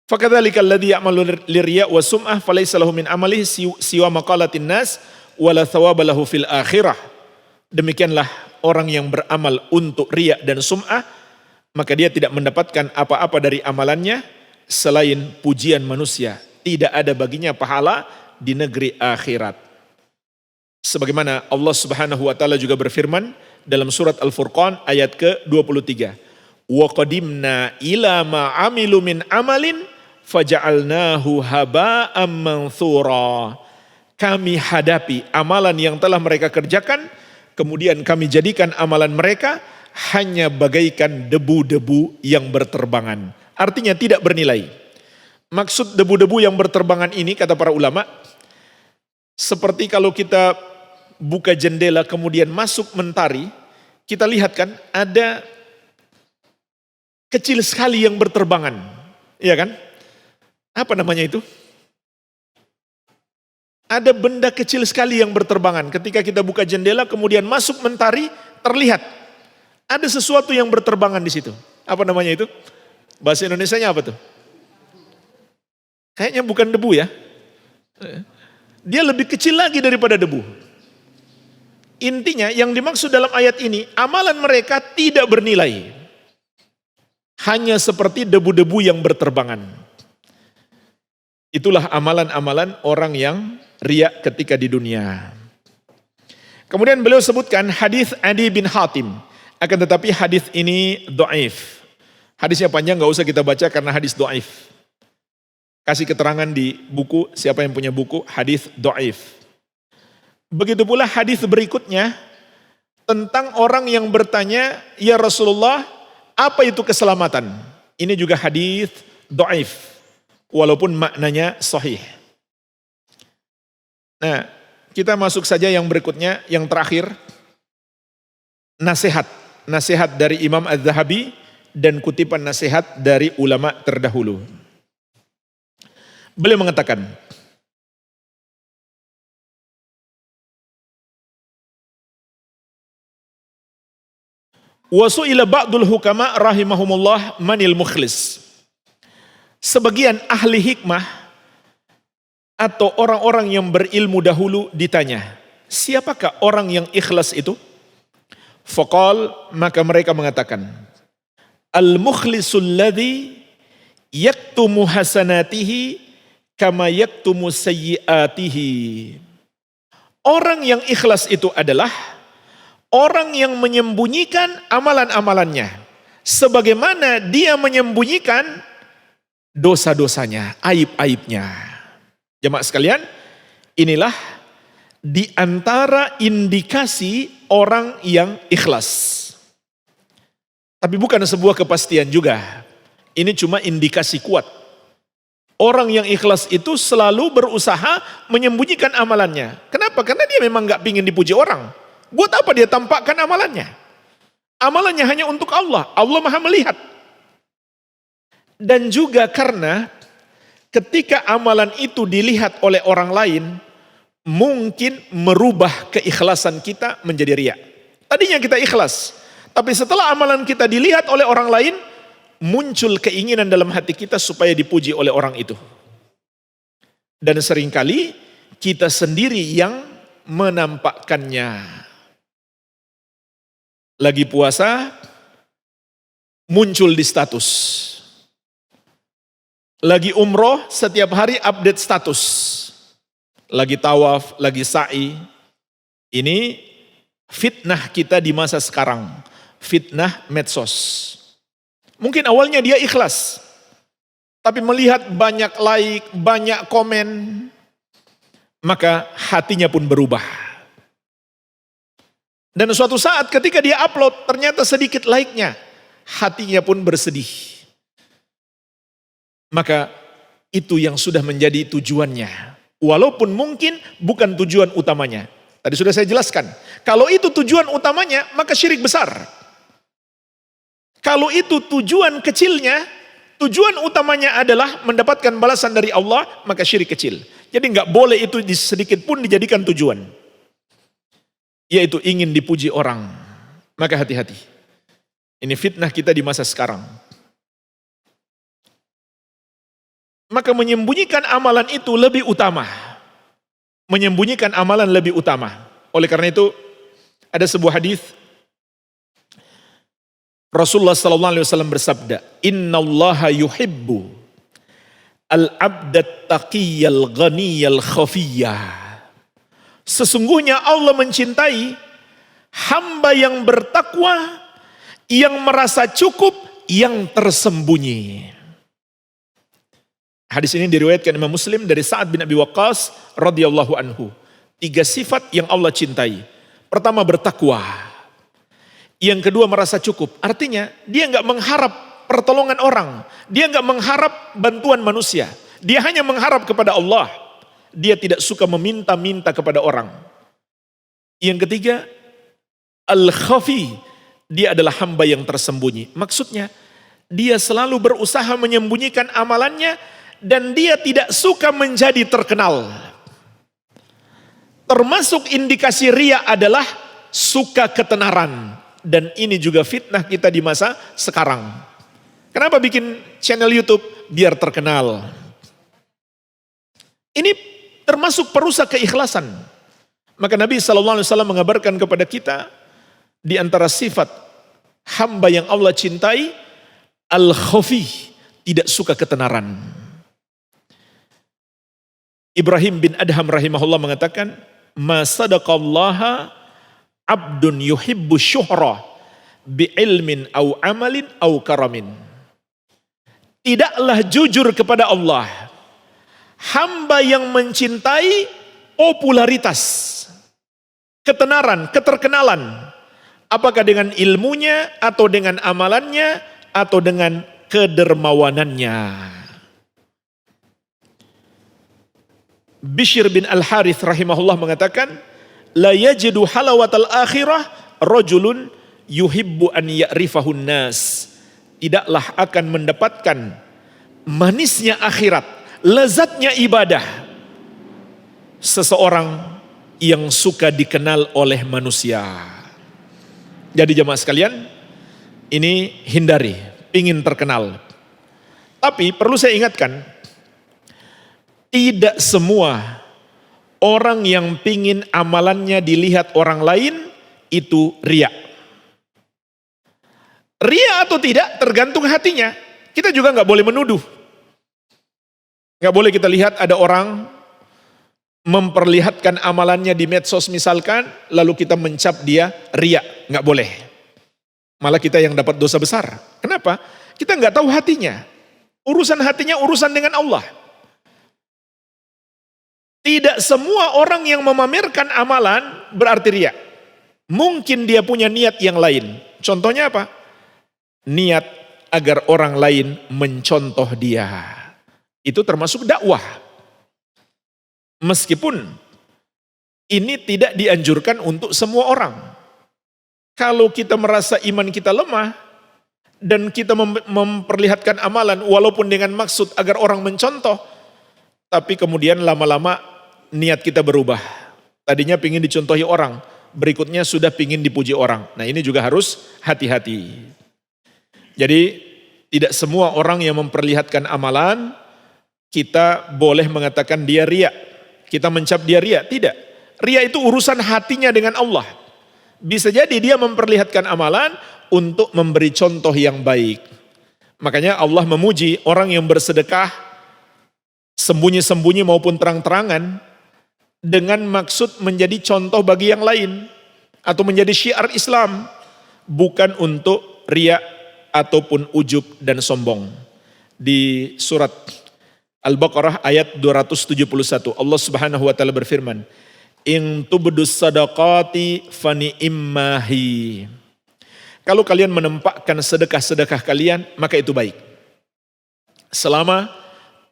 Fakadzalika alladzi ya'malu lirya' wa sum'ah falaysa lahu min amalihi siwa maqalatin nas wala thawaba lahu fil akhirah. Demikianlah orang yang beramal untuk riya dan sum'ah, maka dia tidak mendapatkan apa-apa dari amalannya selain pujian manusia. Tidak ada baginya pahala di negeri akhirat. Sebagaimana Allah Subhanahu wa taala juga berfirman dalam surat Al-Furqan ayat ke-23. Wa qadimna ila ma 'amilu min amalin faja'alnahu haba'am manthura. Kami hadapi amalan yang telah mereka kerjakan, kemudian kami jadikan amalan mereka hanya bagaikan debu-debu yang berterbangan. Artinya tidak bernilai. Maksud debu-debu yang berterbangan ini, kata para ulama, seperti kalau kita buka jendela kemudian masuk mentari, kita lihat kan ada kecil sekali yang berterbangan. Iya kan? Apa namanya itu? Ada benda kecil sekali yang berterbangan. Ketika kita buka jendela kemudian masuk mentari, terlihat ada sesuatu yang berterbangan di situ. Apa namanya itu? Bahasa Indonesianya apa tuh? Kayaknya bukan debu ya. Dia lebih kecil lagi daripada debu. Intinya yang dimaksud dalam ayat ini, amalan mereka tidak bernilai. Hanya seperti debu-debu yang berterbangan. Itulah amalan-amalan orang yang riya ketika di dunia. Kemudian beliau sebutkan hadis Adi bin Hatim. Akan tetapi hadis ini dhaif. Hadisnya panjang, gak usah kita baca karena hadis dhaif. Kasih keterangan di buku, siapa yang punya buku, hadis dhaif. Begitu pula hadis berikutnya tentang orang yang bertanya, ya Rasulullah, apa itu keselamatan? Ini juga hadis dhaif, walaupun maknanya sahih. Nah, kita masuk saja yang berikutnya, yang terakhir, nasihat. Nasihat dari Imam Az-Zahabi dan kutipan nasihat dari ulama terdahulu. Beliau mengatakan, wa su'ila ba'dul hukama rahimahumullah manil mukhlis. Sebagian ahli hikmah atau orang-orang yang berilmu dahulu ditanya, siapakah orang yang ikhlas itu? Faqal, maka mereka mengatakan, al-mukhlisul ladzi yaktumu hasanatihi kama yaktumu sayyiatihi. Orang yang ikhlas itu adalah orang yang menyembunyikan amalan-amalannya, sebagaimana dia menyembunyikan dosa-dosanya, aib-aibnya. Jemaah sekalian, inilah di antara indikasi orang yang ikhlas. Tapi bukan sebuah kepastian juga. Ini cuma indikasi kuat. Orang yang ikhlas itu selalu berusaha menyembunyikan amalannya. Kenapa? Karena dia memang gak pingin dipuji orang. Buat apa dia tampakkan amalannya? Amalannya hanya untuk Allah. Allah Maha melihat. Dan juga karena ketika amalan itu dilihat oleh orang lain, mungkin merubah keikhlasan kita menjadi riya. Tadinya kita ikhlas, tapi setelah amalan kita dilihat oleh orang lain, muncul keinginan dalam hati kita supaya dipuji oleh orang itu. Dan seringkali kita sendiri yang menampakkannya. Lagi puasa, muncul di status. Lagi umroh, setiap hari update status. Lagi tawaf, lagi sa'i. Ini fitnah kita di masa sekarang. Fitnah medsos. Mungkin awalnya dia ikhlas. Tapi melihat banyak like, banyak komen, maka hatinya pun berubah. Dan suatu saat ketika dia upload, ternyata sedikit like-nya, hatinya pun bersedih. Maka itu yang sudah menjadi tujuannya Walaupun mungkin bukan tujuan utamanya. Tadi sudah saya jelaskan. Kalau itu tujuan utamanya, maka syirik besar. Kalau itu tujuan kecilnya, tujuan utamanya adalah mendapatkan balasan dari Allah, maka syirik kecil. Jadi nggak boleh itu sedikit pun dijadikan tujuan. Yaitu ingin dipuji orang. Maka hati-hati. Ini fitnah kita di masa sekarang. Maka menyembunyikan amalan itu lebih utama. Menyembunyikan amalan lebih utama. Oleh karena itu, ada sebuah hadis Rasulullah sallallahu alaihi wasallam bersabda, "Innallaha yuhibbu al-'abdat taqiyyal ghaniyal khafiyyah." Sesungguhnya Allah mencintai hamba yang bertakwa, yang merasa cukup, yang tersembunyi. Hadis ini diriwayatkan Imam Muslim dari Sa'ad bin Abi Waqqas radhiyallahu anhu. 3 sifat yang Allah cintai. Pertama, bertakwa. Yang kedua, merasa cukup. Artinya dia nggak mengharap pertolongan orang. Dia nggak mengharap bantuan manusia. Dia hanya mengharap kepada Allah. Dia tidak suka meminta-minta kepada orang. Yang ketiga, al-khafi. Dia adalah hamba yang tersembunyi. Maksudnya, dia selalu berusaha menyembunyikan amalannya dan dia tidak suka menjadi terkenal. Termasuk indikasi riya adalah suka ketenaran. Dan ini juga fitnah kita di masa sekarang. Kenapa bikin channel YouTube? Biar terkenal. Ini termasuk perusak keikhlasan. Maka Nabi SAW mengabarkan kepada kita, di antara sifat hamba yang Allah cintai, al-khafi, tidak suka ketenaran. Ibrahim bin Adham rahimahullah mengatakan, "Ma sadaqallaha abdun yuhibbu syuhra bi ilmin au amalin au karamin." Tidaklah jujur kepada Allah hamba yang mencintai popularitas, ketenaran, keterkenalan, apakah dengan ilmunya atau dengan amalannya atau dengan kedermawanannya. Bishr bin Al-Harith rahimahullah mengatakan, la yajidu halawatal akhirah rajulun yuhibbu an ya'rifahun nas. Tidaklah akan mendapatkan manisnya akhirat, lezatnya ibadah, seseorang yang suka dikenal oleh manusia. Jadi jemaah sekalian, ini hindari, ingin terkenal. Tapi perlu saya ingatkan, tidak semua orang yang pingin amalannya dilihat orang lain itu riya. Riya atau tidak tergantung hatinya. Kita juga nggak boleh menuduh. Nggak boleh kita lihat ada orang memperlihatkan amalannya di medsos misalkan, lalu kita mencap dia riya. Nggak boleh. Malah kita yang dapat dosa besar. Kenapa? Kita nggak tahu hatinya. Urusan hatinya urusan dengan Allah. Tidak semua orang yang memamerkan amalan berarti riya. Mungkin dia punya niat yang lain. Contohnya apa? Niat agar orang lain mencontoh dia. Itu termasuk dakwah. Meskipun ini tidak dianjurkan untuk semua orang. Kalau kita merasa iman kita lemah dan kita memperlihatkan amalan walaupun dengan maksud agar orang mencontoh, tapi kemudian lama-lama niat kita berubah. Tadinya pingin dicontohi orang, berikutnya sudah pingin dipuji orang. Nah ini juga harus hati-hati. Jadi tidak semua orang yang memperlihatkan amalan, kita boleh mengatakan dia riya. Kita mencap dia riya, tidak. Riya itu urusan hatinya dengan Allah. Bisa jadi dia memperlihatkan amalan untuk memberi contoh yang baik. Makanya Allah memuji orang yang bersedekah, sembunyi-sembunyi maupun terang-terangan, dengan maksud menjadi contoh bagi yang lain, atau menjadi syiar Islam, bukan untuk riya ataupun ujub dan sombong. Di surat Al-Baqarah ayat 271 Allah Subhanahu wa taala berfirman, "In tubdus sadaqati fani'immahi." Kalau kalian menempatkan sedekah-sedekah kalian, maka itu baik. Selama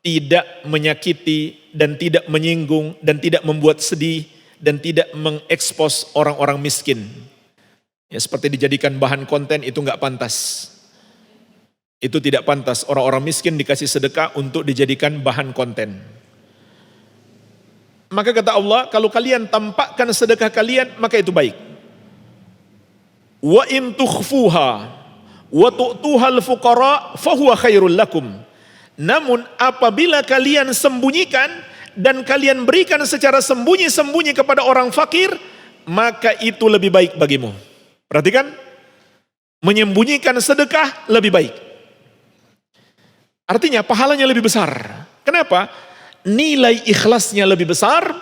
tidak menyakiti dan tidak menyinggung dan tidak membuat sedih dan tidak mengekspos orang-orang miskin. Ya, seperti dijadikan bahan konten itu nggak pantas. Itu tidak pantas, orang-orang miskin dikasih sedekah untuk dijadikan bahan konten. Maka kata Allah, kalau kalian tampakkan sedekah kalian, maka itu baik. Wa in tukhfuha wa tu'tuhal fuqara fahuwa khairul lakum. Namun apabila kalian sembunyikan dan kalian berikan secara sembunyi-sembunyi kepada orang fakir, maka itu lebih baik bagimu. Perhatikan, menyembunyikan sedekah lebih baik. Artinya pahalanya lebih besar. Kenapa? Nilai ikhlasnya lebih besar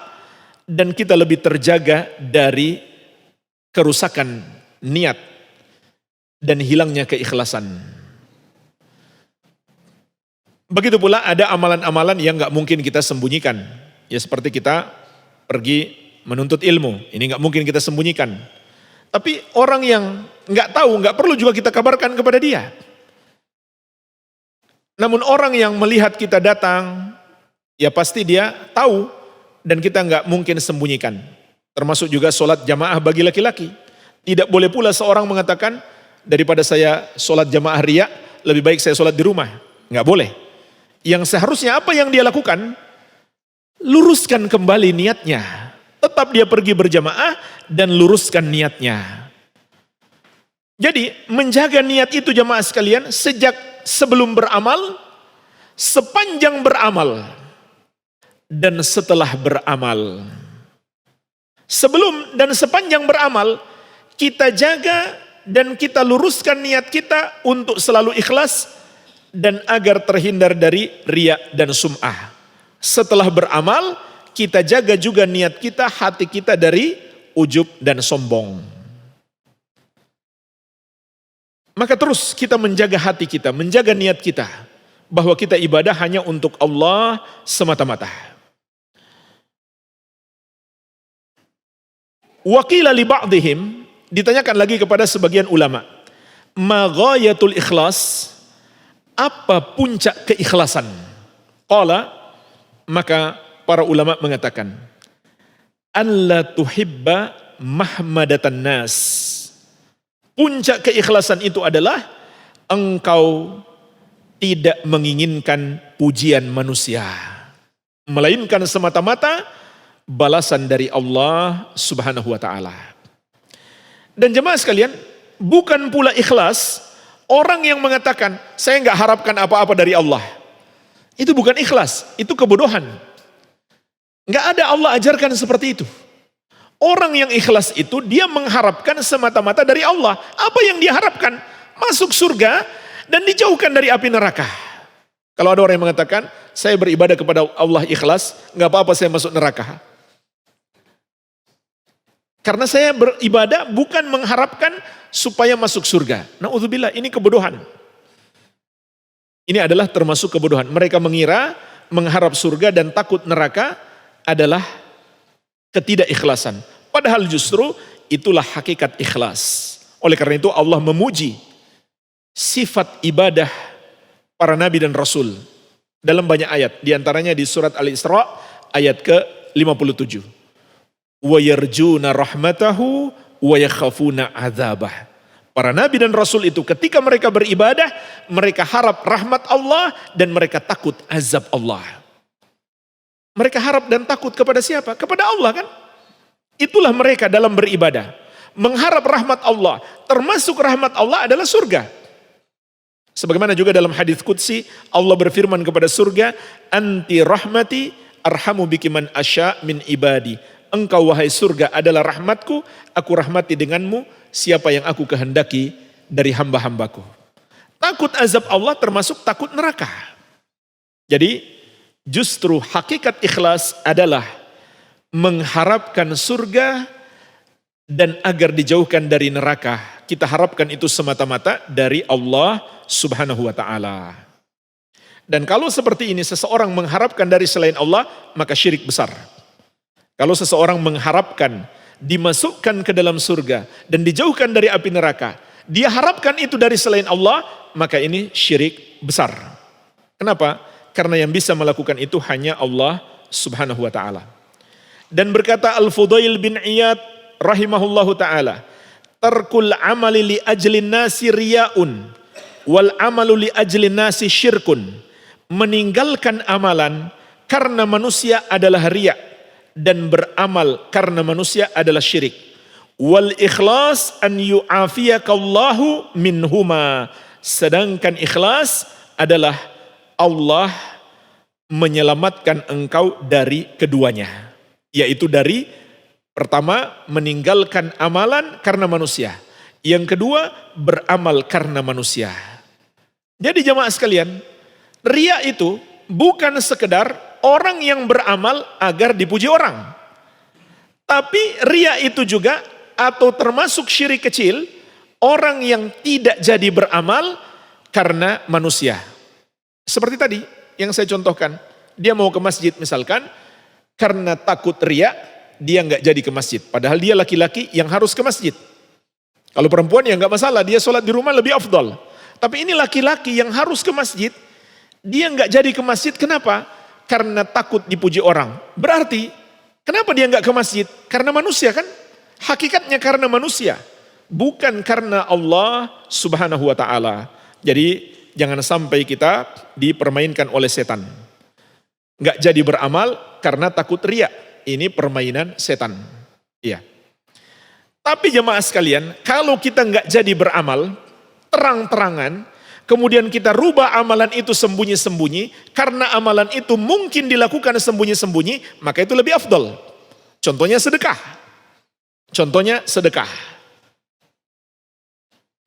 dan kita lebih terjaga dari kerusakan niat dan hilangnya keikhlasan. Begitu pula ada amalan-amalan yang nggak mungkin kita sembunyikan. Ya seperti kita pergi menuntut ilmu, ini nggak mungkin kita sembunyikan. Tapi orang yang nggak tahu, nggak perlu juga kita kabarkan kepada dia. Namun orang yang melihat kita datang, ya pasti dia tahu dan kita nggak mungkin sembunyikan. Termasuk juga sholat jamaah bagi laki-laki. Tidak boleh pula seorang mengatakan, daripada saya sholat jamaah riya, lebih baik saya sholat di rumah. Nggak boleh. Yang seharusnya apa yang dia lakukan, luruskan kembali niatnya. Tetap dia pergi berjamaah dan luruskan niatnya. Jadi menjaga niat itu jamaah sekalian sejak sebelum beramal, sepanjang beramal, dan setelah beramal. Sebelum dan sepanjang beramal, kita jaga dan kita luruskan niat kita untuk selalu ikhlas dan agar terhindar dari riya dan sum'ah. Setelah beramal, kita jaga juga niat kita, hati kita dari ujub dan sombong. Maka terus kita menjaga hati kita, menjaga niat kita, bahwa kita ibadah hanya untuk Allah semata-mata. Wa qila li ba'dihim, ditanyakan lagi kepada sebagian ulama, ma ghayatul ikhlas, apa puncak keikhlasan? Qala, maka para ulama mengatakan, alla tuhibba mahmadatan nas. Puncak keikhlasan itu adalah engkau tidak menginginkan pujian manusia, melainkan semata-mata balasan dari Allah Subhanahu wa taala. Dan jemaah sekalian, bukan pula ikhlas orang yang mengatakan saya enggak harapkan apa-apa dari Allah. Itu bukan ikhlas, itu kebodohan. Enggak ada Allah ajarkan seperti itu. Orang yang ikhlas itu dia mengharapkan semata-mata dari Allah. Apa yang dia harapkan? Masuk surga dan dijauhkan dari api neraka. Kalau ada orang yang mengatakan, saya beribadah kepada Allah ikhlas, nggak apa-apa saya masuk neraka. Karena saya beribadah bukan mengharapkan supaya masuk surga. Na'udzubillah, ini kebodohan. Ini adalah termasuk kebodohan. Mereka mengira mengharap surga dan takut neraka adalah ketidakikhlasan. Padahal justru itulah hakikat ikhlas. Oleh karena itu Allah memuji sifat ibadah para nabi dan rasul dalam banyak ayat. Di antaranya di surat Al-Isra ayat ke-57. Wa yarjuna rahmatahu wa yakhafuna adzabah. Para nabi dan rasul itu ketika mereka beribadah, mereka harap rahmat Allah dan mereka takut azab Allah. Mereka harap dan takut kepada siapa? Kepada Allah kan? Itulah mereka dalam beribadah. Mengharap rahmat Allah. Termasuk rahmat Allah adalah surga. Sebagaimana juga dalam hadis qudsi, Allah berfirman kepada surga, anti rahmati arhamu biki man asya min ibadi. Engkau wahai surga adalah rahmatku, aku rahmati denganmu siapa yang aku kehendaki dari hamba-hambaku. Takut azab Allah termasuk takut neraka. Jadi justru hakikat ikhlas adalah mengharapkan surga dan agar dijauhkan dari neraka. Kita harapkan itu semata-mata dari Allah Subhanahu wa taala. Dan kalau seperti ini seseorang mengharapkan dari selain Allah, maka syirik besar. Kalau seseorang mengharapkan dimasukkan ke dalam surga dan dijauhkan dari api neraka, dia harapkan itu dari selain Allah, maka ini syirik besar. Kenapa? Karena yang bisa melakukan itu hanya Allah Subhanahu wa taala. Dan berkata Al-Fudail bin Iyad rahimahullahu taala, tarkul amali li ajlin nasi riyaun wal amalu li ajlin nasi syirkun. Meninggalkan amalan karena manusia adalah riya dan beramal karena manusia adalah syirik. Wal ikhlas an yu'afiyakallahu minhuma. Sedangkan ikhlas adalah Allah menyelamatkan engkau dari keduanya. Yaitu dari pertama meninggalkan amalan karena manusia. Yang kedua beramal karena manusia. Jadi jamaah sekalian, riya itu bukan sekedar orang yang beramal agar dipuji orang. Tapi riya itu juga atau termasuk syirik kecil, orang yang tidak jadi beramal karena manusia. Seperti tadi yang saya contohkan, dia mau ke masjid misalkan, karena takut riya, dia nggak jadi ke masjid. Padahal dia laki-laki yang harus ke masjid. Kalau perempuan ya nggak masalah, dia sholat di rumah lebih afdal. Tapi ini laki-laki yang harus ke masjid, dia nggak jadi ke masjid, kenapa? Karena takut dipuji orang. Berarti, kenapa dia nggak ke masjid? Karena manusia kan? Hakikatnya karena manusia. Bukan karena Allah subhanahu wa ta'ala. Jadi, jangan sampai kita dipermainkan oleh setan. Nggak jadi beramal karena takut riya. Ini permainan setan. Iya. Tapi jemaah sekalian, kalau kita nggak jadi beramal, terang-terangan, kemudian kita rubah amalan itu sembunyi-sembunyi, karena amalan itu mungkin dilakukan sembunyi-sembunyi, maka itu lebih afdal. Contohnya sedekah.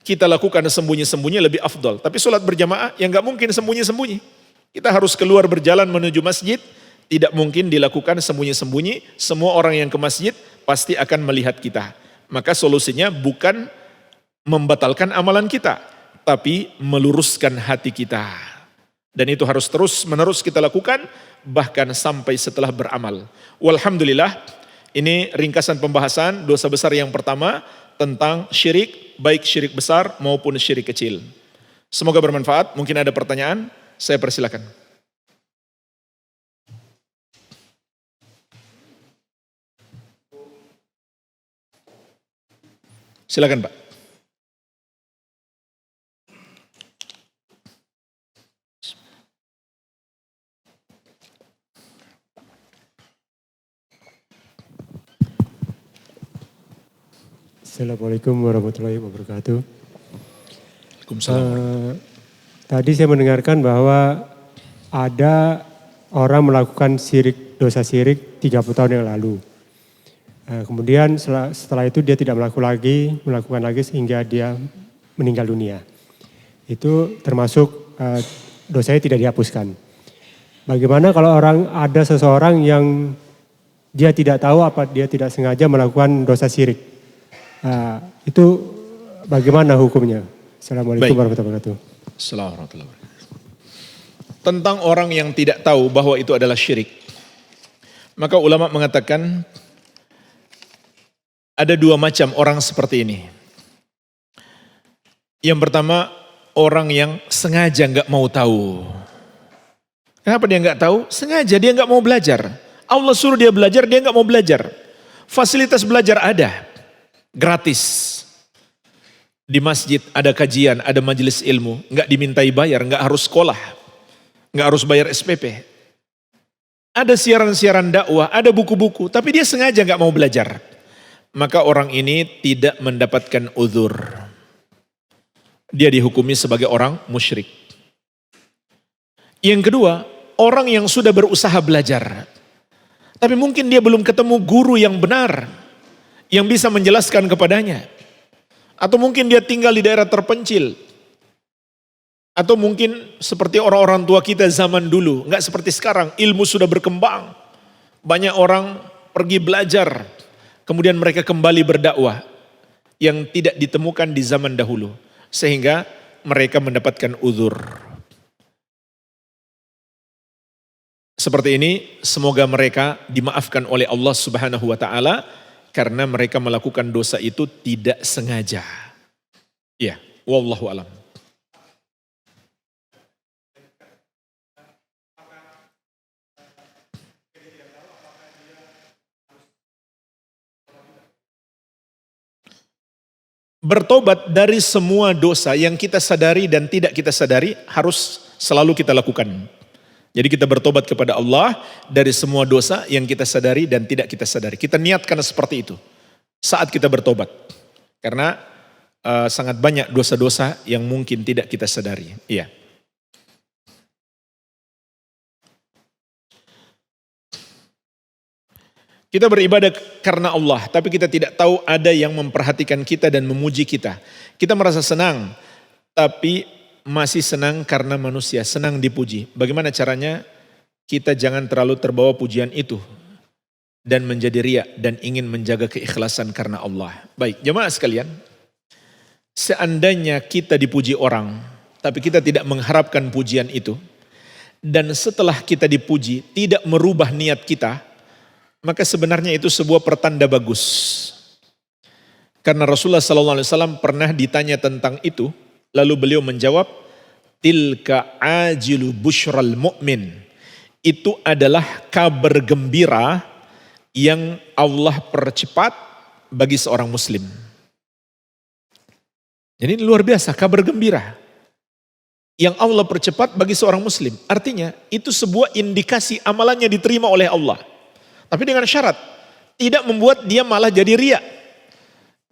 Kita lakukan sembunyi-sembunyi lebih afdal. Tapi sholat berjamaah yang nggak mungkin sembunyi-sembunyi. Kita harus keluar berjalan menuju masjid, tidak mungkin dilakukan sembunyi-sembunyi. Semua orang yang ke masjid pasti akan melihat kita. Maka solusinya bukan membatalkan amalan kita, tapi meluruskan hati kita. Dan itu harus terus menerus kita lakukan, bahkan sampai setelah beramal. Walhamdulillah, ini ringkasan pembahasan dosa besar yang pertama tentang syirik, baik syirik besar maupun syirik kecil. Semoga bermanfaat. Mungkin ada pertanyaan, saya persilakan. Silakan Pak. Assalamualaikum warahmatullahi wabarakatuh. Waalaikumsalam. Tadi saya mendengarkan bahwa ada orang melakukan dosa syirik 30 tahun yang lalu. Kemudian setelah itu dia tidak melakukan lagi sehingga dia meninggal dunia. Itu termasuk dosanya tidak dihapuskan. Bagaimana kalau ada seseorang yang dia tidak tahu dia tidak sengaja melakukan dosa syirik? Itu bagaimana hukumnya? Assalamualaikum warahmatullahi wabarakatuh. Assalamualaikum warahmatullahi wabarakatuh. Tentang orang yang tidak tahu bahwa itu adalah syirik. Maka ulama mengatakan ada dua macam orang seperti ini. Yang pertama, orang yang sengaja nggak mau tahu. Kenapa dia nggak tahu? Sengaja dia nggak mau belajar. Allah suruh dia belajar, dia nggak mau belajar. Fasilitas belajar ada. Gratis. Di masjid ada kajian, ada majelis ilmu, nggak dimintai bayar, nggak harus sekolah, nggak harus bayar SPP. Ada siaran-siaran dakwah, ada buku-buku, tapi dia sengaja nggak mau belajar. Maka orang ini tidak mendapatkan uzur. Dia dihukumi sebagai orang musyrik. Yang kedua, orang yang sudah berusaha belajar, tapi mungkin dia belum ketemu guru yang benar, yang bisa menjelaskan kepadanya. Atau mungkin dia tinggal di daerah terpencil. Atau mungkin seperti orang-orang tua kita zaman dulu. Enggak seperti sekarang, ilmu sudah berkembang. Banyak orang pergi belajar. Kemudian mereka kembali berdakwah. Yang tidak ditemukan di zaman dahulu. Sehingga mereka mendapatkan uzur. Seperti ini, semoga mereka dimaafkan oleh Allah Subhanahu wa Ta'ala. Karena mereka melakukan dosa itu tidak sengaja. Ya, wallahu alam. bertobat dari semua dosa yang kita sadari dan tidak kita sadari harus selalu kita lakukan. Jadi kita bertobat kepada Allah dari semua dosa yang kita sadari dan tidak kita sadari. Kita niatkan seperti itu saat kita bertobat. Karena sangat banyak dosa-dosa yang mungkin tidak kita sadari. Iya. Kita beribadah karena Allah, tapi kita tidak tahu ada yang memperhatikan kita dan memuji kita. Kita merasa senang, tapi masih senang karena manusia, senang dipuji. Bagaimana caranya? Kita jangan terlalu terbawa pujian itu dan menjadi riya dan ingin menjaga keikhlasan karena Allah. Baik, jemaah sekalian, seandainya kita dipuji orang, tapi kita tidak mengharapkan pujian itu, dan setelah kita dipuji tidak merubah niat kita, maka sebenarnya itu sebuah pertanda bagus. Karena Rasulullah SAW pernah ditanya tentang itu, lalu beliau menjawab, tilka ajilu busyral mu'min. Itu adalah kabar gembira yang Allah percepat bagi seorang muslim. Jadi ini luar biasa, kabar gembira yang Allah percepat bagi seorang muslim. Artinya itu sebuah indikasi amalannya diterima oleh Allah. Tapi dengan syarat, tidak membuat dia malah jadi riya,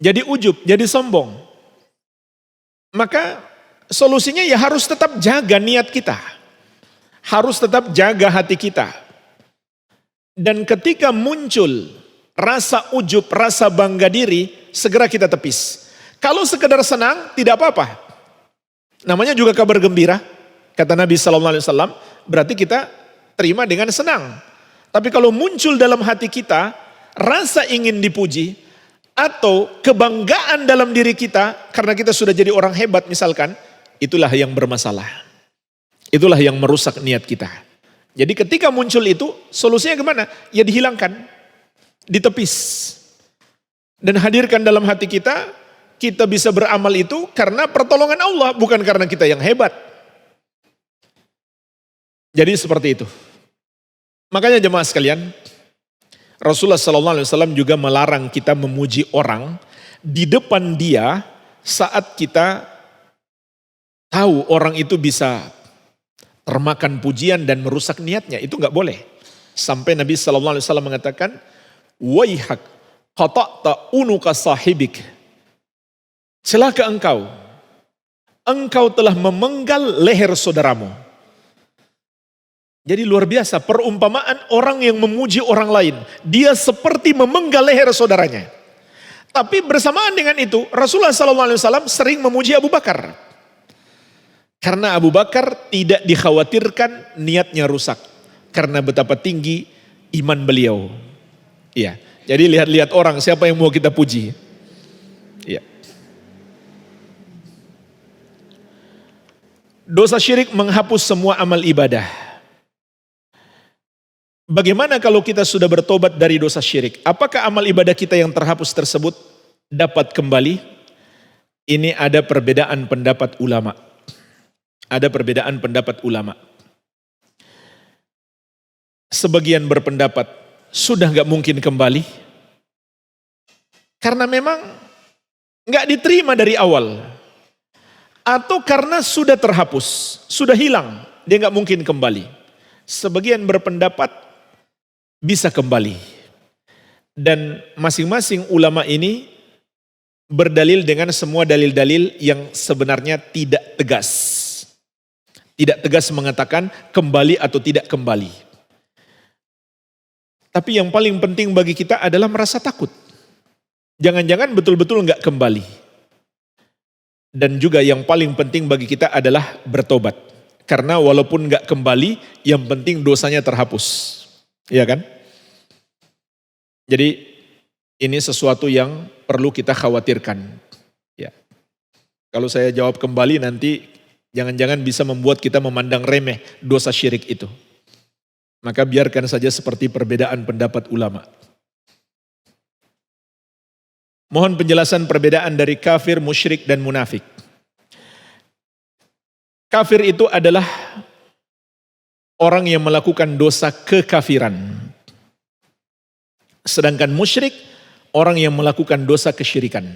jadi ujub, jadi sombong. Maka solusinya ya harus tetap jaga niat kita. Harus tetap jaga hati kita. Dan ketika muncul rasa ujub, rasa bangga diri, segera kita tepis. Kalau sekedar senang, tidak apa-apa. Namanya juga kabar gembira. Kata Nabi SAW, berarti kita terima dengan senang. Tapi kalau muncul dalam hati kita rasa ingin dipuji atau kebanggaan dalam diri kita karena kita sudah jadi orang hebat misalkan, itulah yang bermasalah. Itulah yang merusak niat kita. Jadi ketika muncul itu solusinya gimana? Ya dihilangkan, ditepis. Dan hadirkan dalam hati kita, kita bisa beramal itu karena pertolongan Allah, bukan karena kita yang hebat. Jadi seperti itu. Makanya jemaah sekalian, Rasulullah SAW juga melarang kita memuji orang di depan dia saat kita tahu orang itu bisa termakan pujian dan merusak niatnya. Itu nggak boleh. Sampai Nabi SAW mengatakan, waihak qata'ta unuka sahibik. Celaka engkau. Engkau telah memenggal leher saudaramu. Jadi luar biasa perumpamaan orang yang memuji orang lain. Dia seperti memenggal leher saudaranya. Tapi bersamaan dengan itu Rasulullah SAW sering memuji Abu Bakar. Karena Abu Bakar tidak dikhawatirkan niatnya rusak. Karena betapa tinggi iman beliau. Iya. Jadi lihat-lihat orang siapa yang mau kita puji. Iya. Dosa syirik menghapus semua amal ibadah. Bagaimana kalau kita sudah bertobat dari dosa syirik? Apakah amal ibadah kita yang terhapus tersebut dapat kembali? Ini ada perbedaan pendapat ulama. Ada perbedaan pendapat ulama. Sebagian berpendapat sudah gak mungkin kembali. Karena memang gak diterima dari awal. Atau karena sudah terhapus, sudah hilang, dia gak mungkin kembali. Sebagian berpendapat bisa kembali. Dan masing-masing ulama ini berdalil dengan semua dalil-dalil yang sebenarnya tidak tegas. Tidak tegas mengatakan kembali atau tidak kembali. Tapi yang paling penting bagi kita adalah merasa takut. Jangan-jangan betul-betul enggak kembali. Dan juga yang paling penting bagi kita adalah bertobat. Karena walaupun enggak kembali, yang penting dosanya terhapus. Iya kan? Jadi ini sesuatu yang perlu kita khawatirkan. Ya. Kalau saya jawab kembali nanti jangan-jangan bisa membuat kita memandang remeh dosa syirik itu. Maka biarkan saja seperti perbedaan pendapat ulama. Mohon penjelasan perbedaan dari kafir, musyrik, dan munafik. Kafir itu adalah orang yang melakukan dosa kekafiran. Sedangkan musyrik, orang yang melakukan dosa kesyirikan.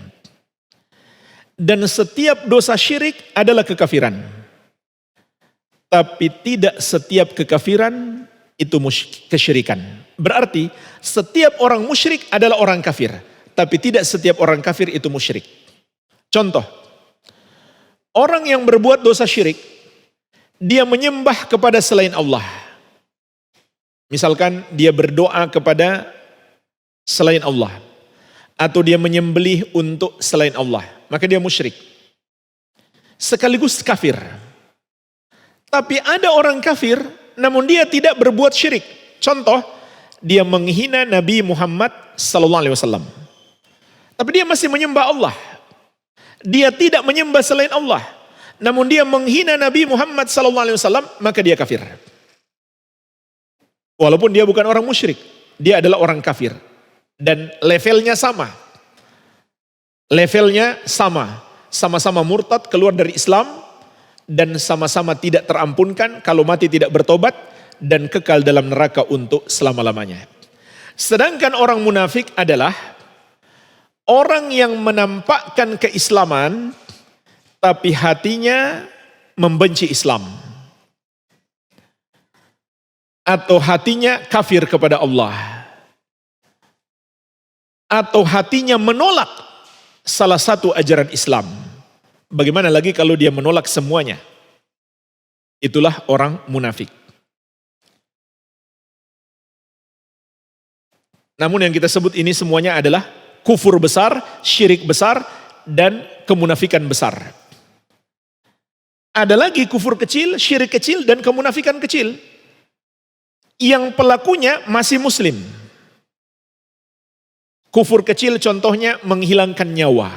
Dan setiap dosa syirik adalah kekafiran. Tapi tidak setiap kekafiran itu kesyirikan. Berarti setiap orang musyrik adalah orang kafir. Tapi tidak setiap orang kafir itu musyrik. Contoh, orang yang berbuat dosa syirik, dia menyembah kepada selain Allah. Misalkan dia berdoa kepada selain Allah. Atau dia menyembelih untuk selain Allah. Maka dia musyrik. Sekaligus kafir. Tapi ada orang kafir, namun dia tidak berbuat syirik. Contoh, dia menghina Nabi Muhammad SAW. Tapi dia masih menyembah Allah. Dia tidak menyembah selain Allah. Namun dia menghina Nabi Muhammad SAW, maka dia kafir. Walaupun dia bukan orang musyrik, dia adalah orang kafir. Dan levelnya sama. Levelnya sama. Sama-sama murtad, keluar dari Islam. Dan sama-sama tidak terampunkan kalau mati tidak bertobat. Dan kekal dalam neraka untuk selama-lamanya. Sedangkan orang munafik adalah orang yang menampakkan keislaman. Tapi hatinya membenci Islam. Atau hatinya kafir kepada Allah. Atau hatinya menolak salah satu ajaran Islam. Bagaimana lagi kalau dia menolak semuanya? Itulah orang munafik. Namun yang kita sebut ini semuanya adalah kufur besar, syirik besar, dan kemunafikan besar. Ada lagi kufur kecil, syirik kecil, dan kemunafikan kecil. Yang pelakunya masih muslim. Kufur kecil contohnya menghilangkan nyawa.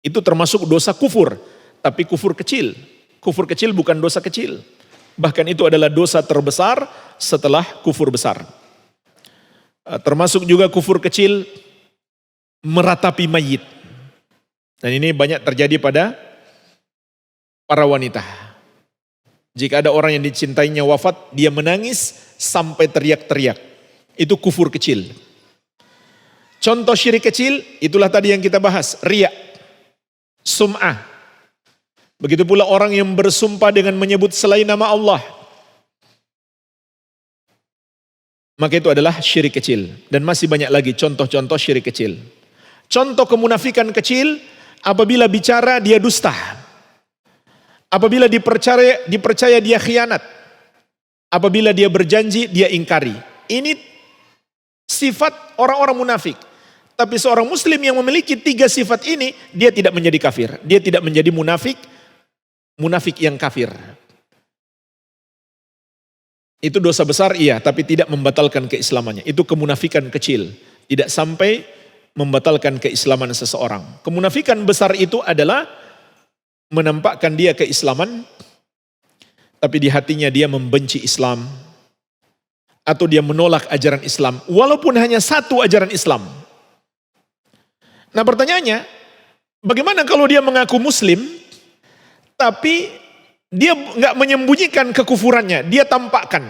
Itu termasuk dosa kufur, tapi kufur kecil. Kufur kecil bukan dosa kecil. Bahkan itu adalah dosa terbesar setelah kufur besar. Termasuk juga kufur kecil meratapi mayit. Dan ini banyak terjadi pada para wanita. Jika ada orang yang dicintainya wafat, dia menangis sampai teriak-teriak. Itu kufur kecil. Contoh syirik kecil, itulah tadi yang kita bahas, riya. Sum'ah. Begitu pula orang yang bersumpah dengan menyebut selain nama Allah. Maka itu adalah syirik kecil. Dan masih banyak lagi contoh-contoh syirik kecil. Contoh kemunafikan kecil, apabila bicara dia dusta. Apabila dipercaya dia khianat. Apabila dia berjanji dia ingkari. Ini sifat orang-orang munafik. Tapi seorang muslim yang memiliki 3 sifat ini, dia tidak menjadi kafir. Dia tidak menjadi munafik yang kafir. Itu dosa besar iya, tapi tidak membatalkan keislamannya. Itu kemunafikan kecil. Tidak sampai membatalkan keislaman seseorang. Kemunafikan besar itu adalah menampakkan dia keislaman, tapi di hatinya dia membenci Islam. Atau dia menolak ajaran Islam, walaupun hanya satu ajaran Islam. Nah pertanyaannya, bagaimana kalau dia mengaku muslim, tapi dia nggak menyembunyikan kekufurannya, dia tampakkan.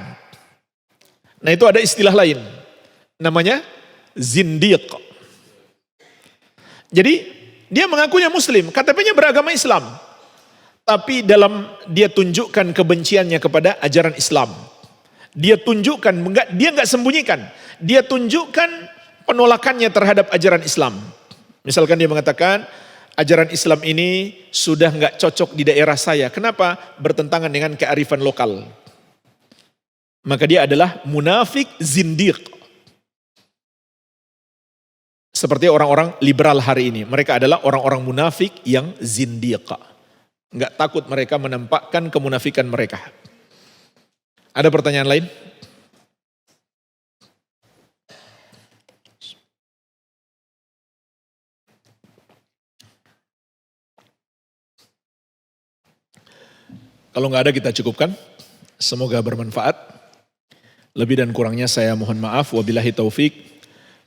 Nah itu ada istilah lain, namanya zindiq. Jadi dia mengakunya muslim, KTP-nya beragama Islam, tapi dalam dia tunjukkan kebenciannya kepada ajaran Islam. Dia tunjukkan, dia nggak sembunyikan, dia tunjukkan penolakannya terhadap ajaran Islam. Misalkan dia mengatakan, ajaran Islam ini sudah nggak cocok di daerah saya. Kenapa? Bertentangan dengan kearifan lokal. Maka dia adalah munafik zindiq. Seperti orang-orang liberal hari ini. Mereka adalah orang-orang munafik yang zindiq. Nggak takut mereka menampakkan kemunafikan mereka. Ada pertanyaan lain? Kalau nggak ada kita cukupkan. Semoga bermanfaat. Lebih dan kurangnya saya mohon maaf. Wabillahi taufik.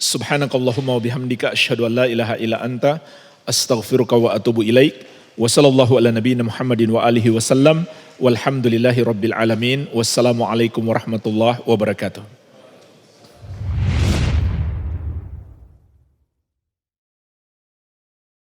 Subhanakallahumma wa bihamdika asyhadu an la ilaha illa anta astaghfiruka wa atubu ilaik. Wa sallallahu ala nabiyina Muhammadin wa alihi wasallam. Walhamdulillahi rabbil alamin. Wassalamualaikum warahmatullahi wabarakatuh.